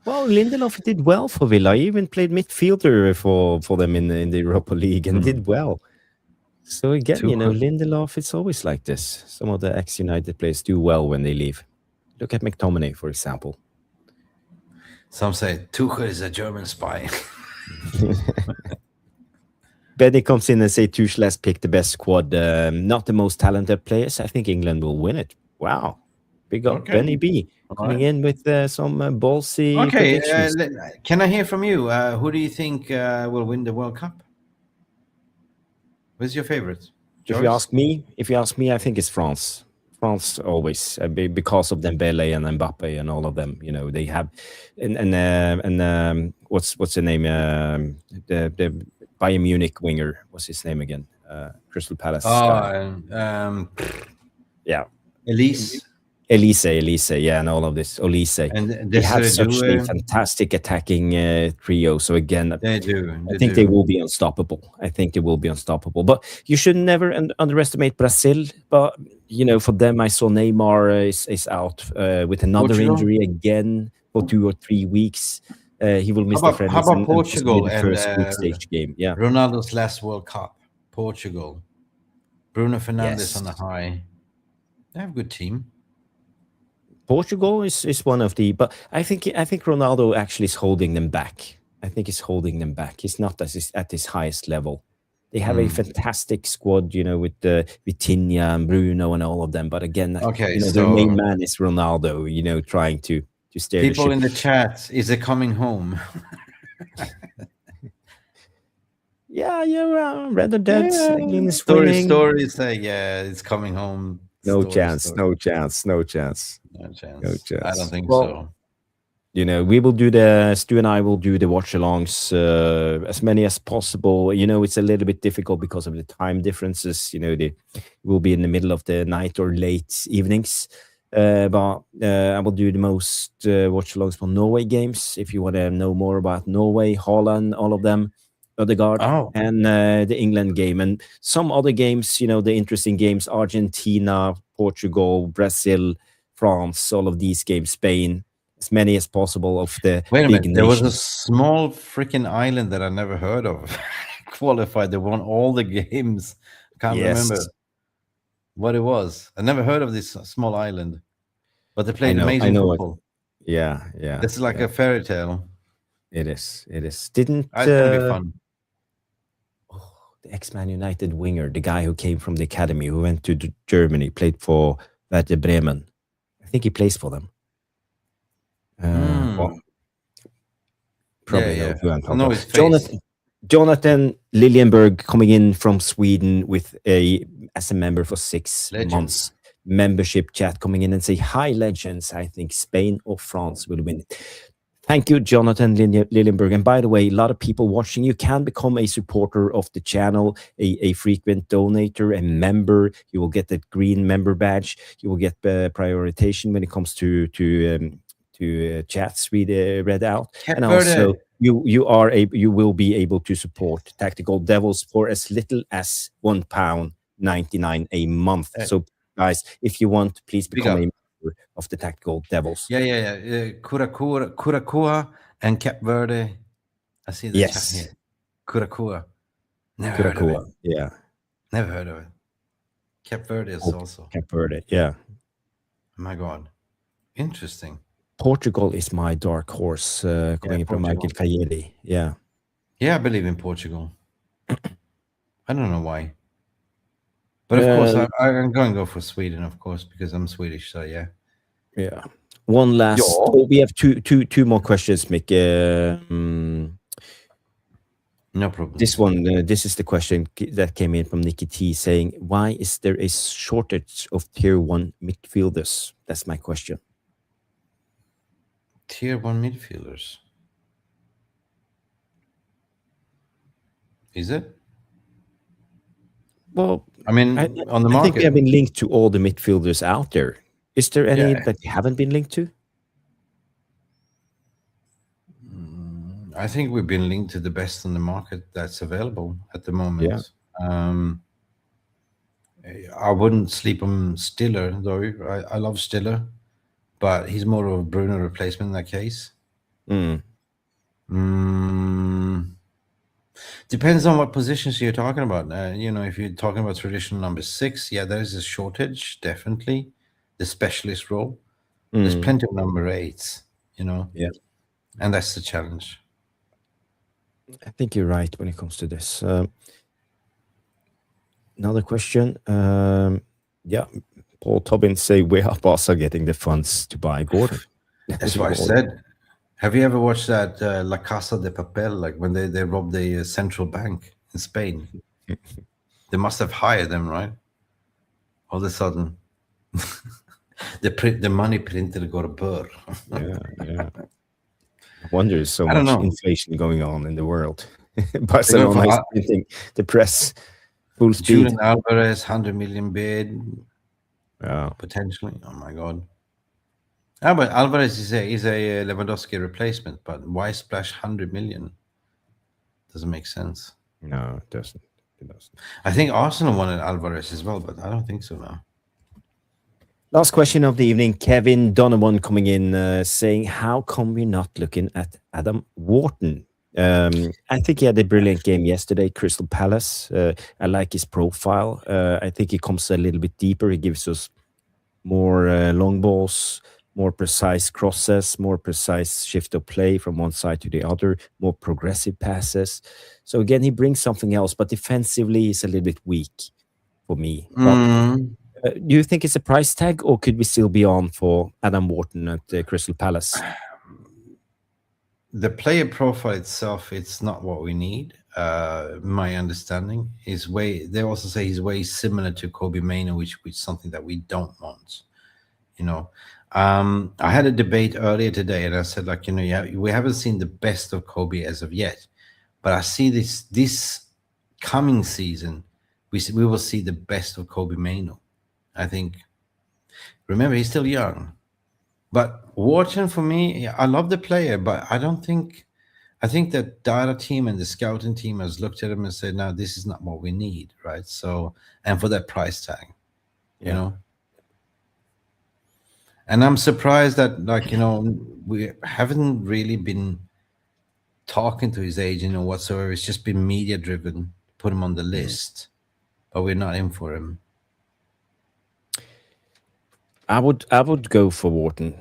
Well, Lindelof did well for Villa. He even played midfielder for them in the Europa League and did well. So again, Tuchel. Lindelof, it's always like this. Some of the ex-United players do well when they leave. Look at McTominay, for example. Some say Tuchel is a German spy. Benny comes in and say Tuchel has picked the best squad, not the most talented players. I think England will win it. Wow. Big up Okay. Benny B All coming right. in with some ballsy Okay. predictions. Can I hear from you? Who do you think will win the World Cup? Who's your favorite? If you Joyce? ask me, I think it's France. France always because of Dembele and Mbappe and all of them. They have, and what's the name? The Bayern Munich winger. What's his name again? Crystal Palace guy. Yeah, Elise Elise, yeah, and all of this. Olise. and They have Desiree such a Doué. fantastic attacking trio. So again, They do. I They think they do. will be unstoppable. But you should never underestimate Brazil. But for them, I saw Neymar is out with another Portugal. injury again for 2 or 3 weeks. He will miss the How friendlies about and possibly Portugal the and first group stage game. Yeah. Ronaldo's last World Cup? Portugal. Bruno Fernandes on the Yes. high. They have a good team. Portugal is one of the, but I think Ronaldo actually is holding them back. I think he's holding them back. He's not at his highest level. They have a fantastic squad, with Vitinha and Bruno and all of them. But again, Okay, their main so man is Ronaldo. Trying to steer the people ship. in the chat, is it coming home? Yeah, rather dead. England is Story winning. say, yeah, it's coming home. No Story, chance. story. No chance. No chance. No No chance. I don't chance. think Well, so. we will Stu and I will do the watch alongs as many as possible. It's a little bit difficult because of the time differences. We'll be in the middle of the night or late evenings. But I will do the most watch alongs for Norway games. If you want to know more about Norway, Holland, all of them, Ødegaard, Oh, and the England game. And some other games, the interesting games, Argentina, Portugal, Brazil, France, all of these games, Spain, as many as possible of the wait a big minute. There was a nations. small freaking island that I never heard of. Qualified. They won all the games. Can't remember Yes, what it was. I never heard of this small island, but they I played know, I amazing know it. football. Yeah, This is like yeah. a fairy tale. It is. Didn't It's gonna be fun. the ex-Man United winger, the guy who came from the academy, who went to Germany, played for Werder Bremen. I think he plays for them. Well, probably know who I'm I talking know about. his face. Jonathan Liljenberg coming in from Sweden as a member for 6 Legend. months. Membership chat coming in and say, hi, legends. I think Spain or France will win it. Thank you, Jonathan Liljenberg. And by the way, a lot of people watching, you can become a supporter of the channel, a frequent donator, a member. You will get that green member badge. You will get prioritization when it comes to chats read out. Cape And Verde. also, you will be able to support Tactical Devils for as little as £1.99 a month. So, guys, if you want, please Big become up. a member of the Tactical Devils. Yeah. Curacao and Cape Verde. I see the chat here. Curacao. Never heard of it. Curacao, yeah. Never heard of it. Cape Verde is also. Cape Verde, yeah. Oh my God. Interesting. Portugal is my dark horse coming in from Portugal. Michael Cayedi. Yeah. Yeah, I believe in Portugal. I don't know why. But of course, Uh, I'm going to go for Sweden, of course, because I'm Swedish. So yeah. yeah. One last. Ja. Oh, we have two more questions, Mick. No This problems. one, this is the question that came in from Nikki T saying, "Why is there a shortage of tier one midfielders?" That's my question. Tier one midfielders. Is it? Well, I I, mean, on the I think we market. have been linked to all the midfielders out there. Is there any Yeah. that you haven't been linked to? I think we've been linked to the best on the market that's available at the Yeah. moment. I wouldn't sleep on Stiller, though. I love Stiller, but he's more of a Bruno replacement in that case. Mm. Depends on what positions you're talking about. If you're talking about traditional number 6, yeah, there is a shortage, definitely. The specialist role. There's Mm. plenty of number 8s, Yeah. and that's the challenge. I think you're right when it comes to this. Another question. Yeah, Paul Tobbins say where are Barca getting the funds to buy Gordon? That's what I said. Have you ever watched that La Casa de Papel, like when they robbed the central bank in Spain? They must have hired them, right? All of a sudden, the money printer got a burr. Yeah, yeah. I wonder there's so I don't much know. inflation going on in the world. They're going Barcelona for is printing the press full speed. Julian Alvarez, 100 million bid, Yeah, potentially. Oh my God. But Alvarez is a Lewandowski replacement, but why splash 100 million? Doesn't make sense. no, it doesn't. It doesn't. I think Arsenal wanted Alvarez as well, but I don't think so now. Last question of the evening. Kevin Donovan coming in saying, "How come we're not looking at Adam Wharton?" I think he had a brilliant game yesterday, Crystal Palace. I like his profile. I think he comes a little bit deeper. He gives us more long balls, more precise crosses, more precise shift of play from one side to the other, more progressive passes. So again, he brings something else, but defensively, he's a little bit weak for me. But do you think it's a price tag, or could we still be on for Adam Wharton at Crystal Palace? The player profile itself, it's not what we need. My understanding is way. They also say he's way similar to Kobe Maino, which is something that we don't want. I had a debate earlier today, and I said, like, yeah, we haven't seen the best of Kobe as of yet, but I see this coming season, we will see the best of Kobe Maino. I think. Remember, he's still young. But Wharton, for me, I love the player, but I don't think. I think that data team and the scouting team has looked at him and said, "No, this is not what we need," right? So, and for that price tag, Yeah. And I'm surprised that, like, we haven't really been talking to his agent or whatsoever. It's just been media driven, put him on the list, but we're not in for him. I would go for Wharton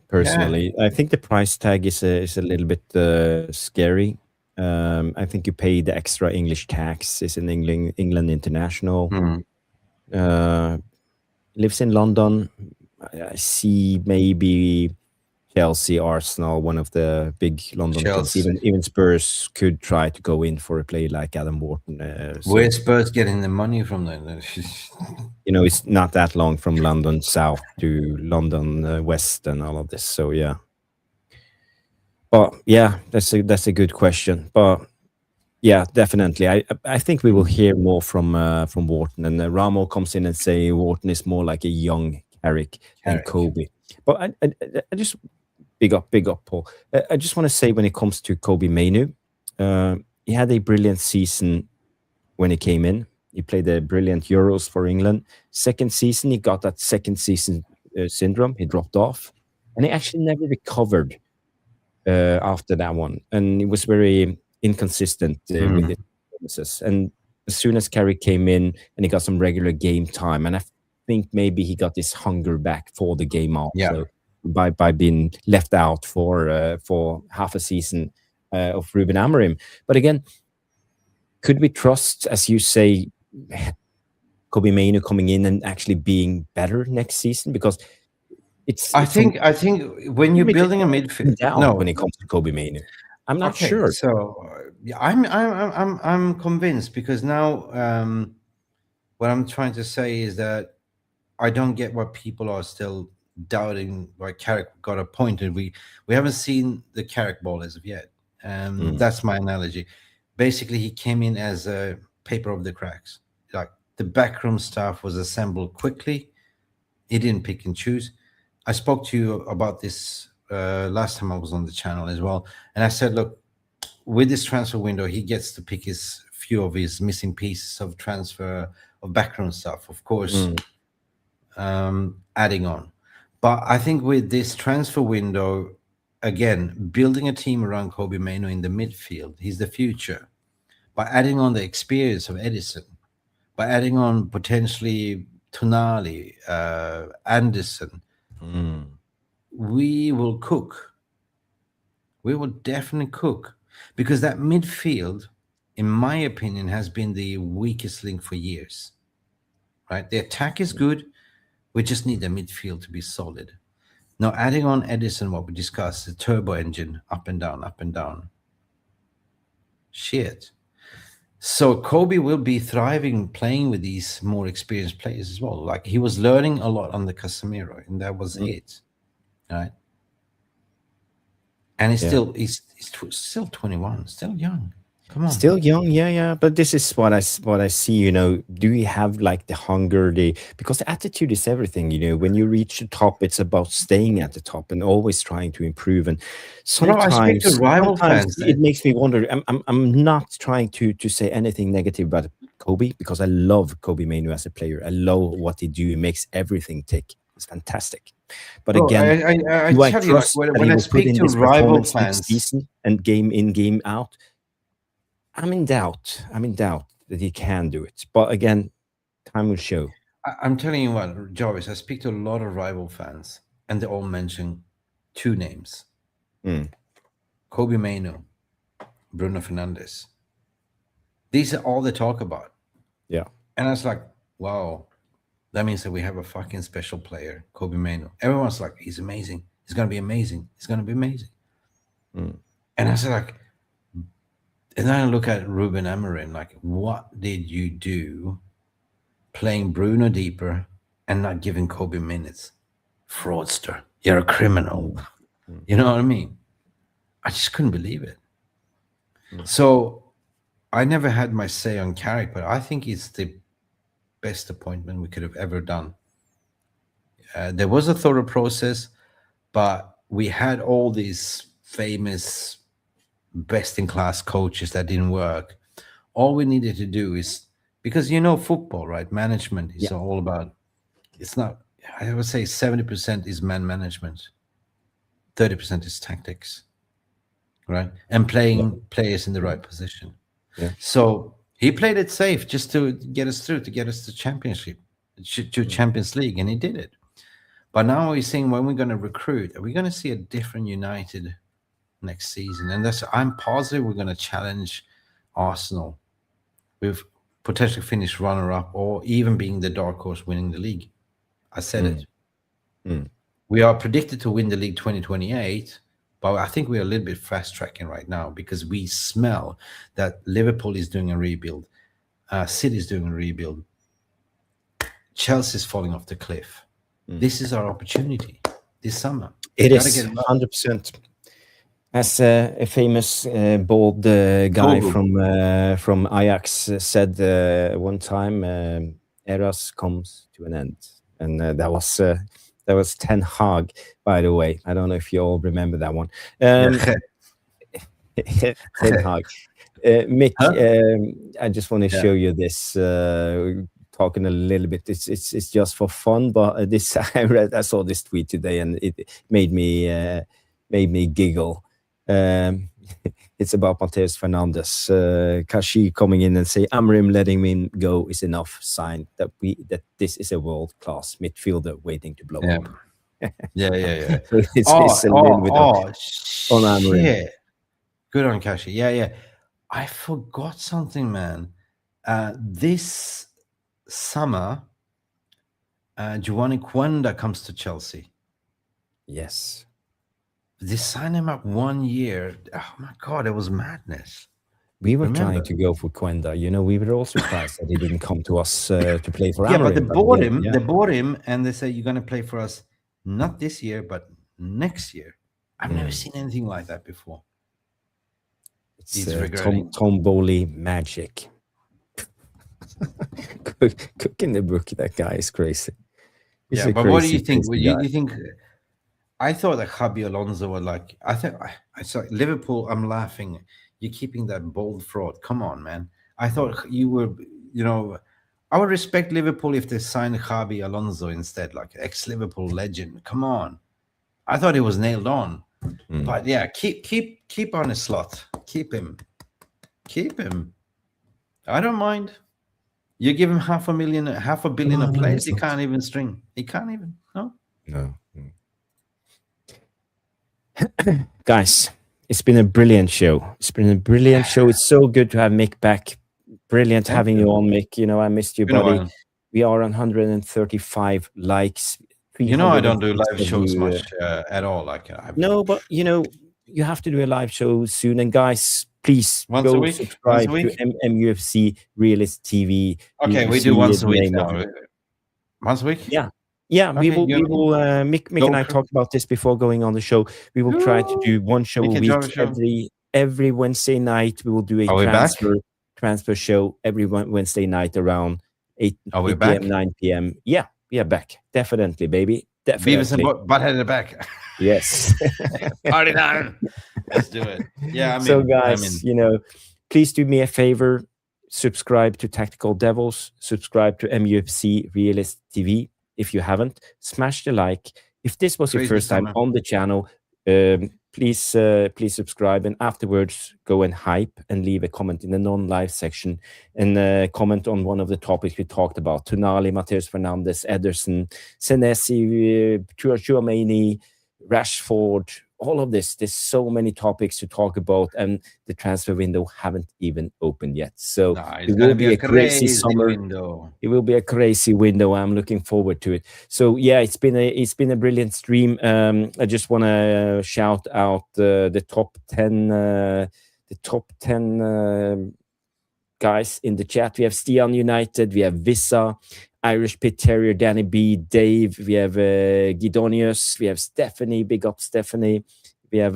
personally. I think the price tag is a little bit scary. I think you pay the extra English tax. Is in England international. Lives in London. I see maybe Chelsea, Arsenal, one of the big London clubs. Chelsea. Even Spurs could try to go in for a player like Adam Wharton. Where's Spurs getting the money from then? It's not that long from London South to London West and all of this. So yeah, but yeah, that's a good question. But yeah, definitely, I think we will hear more from Wharton, and Ramo comes in and say Wharton is more like a young Carrick than Kobe. But I just big up, Paul. I just want to say when it comes to Kobe Mainu, he had a brilliant season when he came in. He played the brilliant Euros for England. Second season, he got that second season syndrome. He dropped off, and he actually never recovered after that one. And he was very inconsistent with his performances. And as soon as Carrick came in and he got some regular game time, and I think maybe he got this hunger back for the game also by being left out for half a season of Ruben Amorim. But again, could we trust, as you say, Kobe Mainu coming in and actually being better next season? Because it's from I think when you're building a in midfield, doubt when no, it comes to Kobe Mainu. I'm not okay, sure. so yeah, I'm convinced because now what I'm trying to say is that I don't get why people are still doubting why Carrick got appointed. We haven't seen the Carrick ball as of yet. That's my analogy. Basically, he came in as a paper of the cracks. Like the backroom staff was assembled quickly. He didn't pick and choose. I spoke to you about this last time I was on the channel as well, and I said, look, with this transfer window, he gets to pick his few of his missing pieces of transfer of background stuff, of course, adding on. But I think with this transfer window, again, building a team around Kobe Maino in the midfield, he's the future. By adding on the experience of Edison, by adding on potentially Tonali, Anderson, we will cook. We will definitely cook because that midfield, in my opinion, has been the weakest link for years. Right? The attack is good. We just need the midfield to be solid. Now, adding on Edison, what we discussed, the turbo engine, up and down, up and down. Shit. So Kobe will be thriving playing with these more experienced players as well. Like he was learning a lot on the Casemiro, and that was it. Right? And he's still 21, still young. Come on. Still young, yeah. But this is what I see. Do we have like the hunger? Because the attitude is everything. When you reach the top, it's about staying at the top and always trying to improve. And I speak to rival fans. It makes me wonder. I'm not trying to say anything negative about Kobe because I love Kobe Mainu as a player. I love what he do. He makes everything tick. It's fantastic. But again, I do I tell you, trust when that he I will put speak in to this rival performance fans, next season and game in, game out? I'm in doubt. That he can do it. But again, time will show. I'm telling you what, Jarvis, I speak to a lot of rival fans, and they all mention two names. Kobe Maino, Bruno Fernandes. These are all they talk about. Yeah. And I was like, wow, that means that we have a fucking special player, Kobe Maino. Everyone's like, he's amazing. He's going to be amazing. He's going to be amazing. And I said, like, and then I look at Ruben Amorim, like, what did you do playing Bruno deeper and not giving Kobe minutes? Fraudster. You're a criminal. You know what I mean? I just couldn't believe it. So I never had my say on Carrick, but I think it's the best appointment we could have ever done. There was a thorough process, but we had all these famous best-in-class coaches that didn't work. All we needed to do is, because football, right? Management is all about, it's not, I would say 70% is man management, 30% is tactics, right? And playing players in the right position. Yeah. So he played it safe just to get us through, to get us to championship, to Champions League, and he did it. But now we're seeing when we're going to recruit, are we going to see a different United next season? And I'm positive we're going to challenge Arsenal with potentially finish runner-up or even being the dark horse winning the league. I said it. We are predicted to win the league 2028, but I think we're a little bit fast-tracking right now because we smell that Liverpool is doing a rebuild, City is doing a rebuild, Chelsea's falling off the cliff. This is our opportunity this summer. It is 100%. As a famous bald guy from Ajax said one time, eras comes to an end, and that was Ten Hag, by the way. I don't know if you all remember that one. Ten Hag. Mick, I just want to show you this. Talking a little bit, it's just for fun, but this I saw this tweet today, and it made me giggle. It's about Mateus Fernandes. Kashi coming in and say Amorim letting him go is enough sign that this is a world-class midfielder waiting to blow up. Yeah. So it's a little bit on Amorim. Shit. Good on Kashi. Yeah. I forgot something, man. This summer, Giovanni Quenda comes to Chelsea. Yes. They signed him up 1 year. Oh my God, it was madness. We were trying Remember? to go for Quenda. We were all surprised that he didn't come to us to play for Yeah, but they Amarim. bought Yeah, him. yeah. They bought him, and they said you're going to play for us not this year, but next year. I've never seen anything like that before. It's He's regretting. Tom Bowley magic. Cook in the book. That guy is crazy. He's Yeah, a but what do crazy, you think? crazy You, guy. you think? I thought that Javi Alonso were like. I saw Liverpool. I'm laughing. You're keeping that bold fraud. Come on, man. I thought you were. I would respect Liverpool if they signed Javi Alonso instead, like ex-Liverpool legend. Come on. I thought he was nailed on. But yeah, keep on his slot. Keep him. Keep him. I don't mind. You give him half a billion of No, players, it's he not. can't even string. He can't even. No. No. Guys, it's been a brilliant show. It's been a brilliant show. It's so good to have Mick back. Brilliant Thank having you. you on, Mick. I missed you, Been a buddy. while. We are on 135 likes. I don't do 306 live of shows you. much at all. Like No, but you have to do a live show soon. And guys, please once a go week. Once subscribe a to week. MUFC Realist TV. Okay, You we see do once the a week name of now. it. Once a week. Yeah. Yeah, we Okay, will. you We and me? will. Mick and I talked about this before going on the show. We will try to do one show Make a a week jolly show. every Wednesday night. We will do a Are we back? transfer show every Wednesday night around 8 Are we 8 p.m. back? 9 p.m. Yeah, we are back. Definitely, baby. Beavis and Definitely. Butthead at the back. Yes. Party time. Let's do it. Yeah, So, guys, please do me a favor. Subscribe to Tactical Devils. Subscribe to MUFC Realist TV. If you haven't, smash the like. If this was your Crazy first time summer. on the channel, please subscribe, and afterwards go and hype and leave a comment in the non-live section and comment on one of the topics we talked about: Tonali, Mateus Fernandes, Ederson, Senesi, Chouameni, Rashford, all of this. There's so many topics to talk about, and the transfer window haven't even opened yet. So It's it gonna will be a crazy summer. window. It will be a crazy window. I'm looking forward to it. So yeah, it's been a brilliant stream. I just want to shout out the top 10 guys in the chat. We have Stian United, we have Vissa, Irish Pit Terrier, Danny B, Dave, we have Gidonius, we have Stephanie, big up Stephanie, we have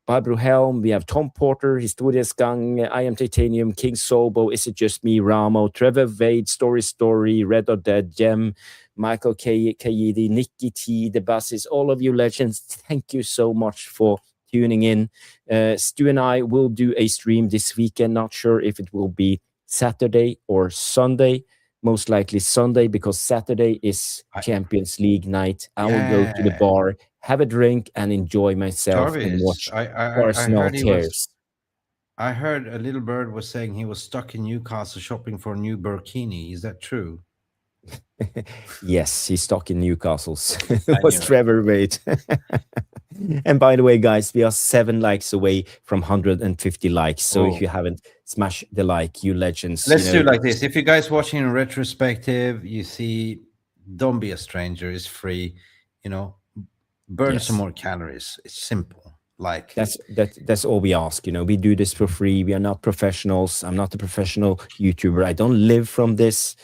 Barbro Helm, we have Tom Porter, Historias Gang, I Am Titanium, King Sobo, Is It Just Me, Ramo, Trevor Vade, Story, Red or Dead, Gem, Michael Kayidi, Nikki T, The Buses, all of you legends, thank you so much for tuning in. Stu and I will do a stream this weekend. Not sure if it will be Saturday or Sunday. Most likely Sunday, because Saturday is Champions League night. I will go to the bar, have a drink, and enjoy myself and watch Arsenal tears. I heard a little bird was saying he was stuck in Newcastle shopping for a new burkini. Is that true? Yes, he's stuck in Newcastle's. It was Trevor Wade. And by the way, guys, we are 7 likes away from 150 likes. So if you haven't, smash the like, you legends. Let's do like this. If you guys watching in retrospective, you see, don't be a stranger. It's free. Burn some more calories. It's simple. Like that's all we ask. We do this for free. We are not professionals. I'm not a professional YouTuber. I don't live from this.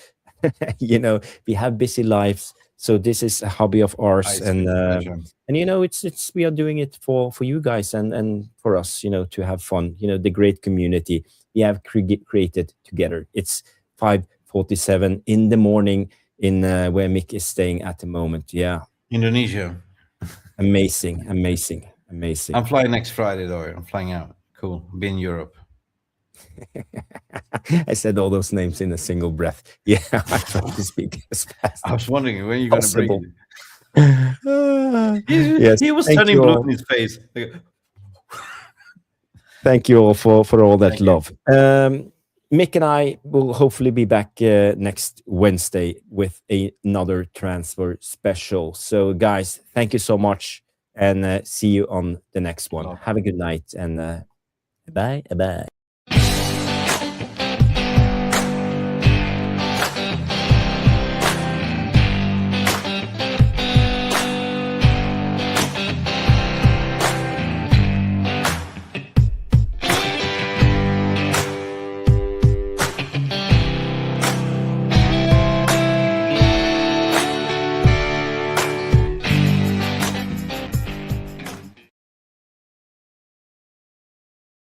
We have busy lives. So this is a hobby of ours, and it's we are doing it for you guys and for us, to have fun. The great community we have created together. It's 5:47 in the morning in where Mick is staying at the moment. Yeah, Indonesia. Amazing. I'm flying next Friday though. I'm flying out. Cool. Be in Europe. I said all those names in a single breath. Yeah, I tried to speak as fast. I was wondering when you're going to bring it. Yes, he was turning blue in his face. Thank you all for all that love. Mick and I will hopefully be back next Wednesday with another transfer special. So, guys, thank you so much, and see you on the next one. Have a good night, and bye.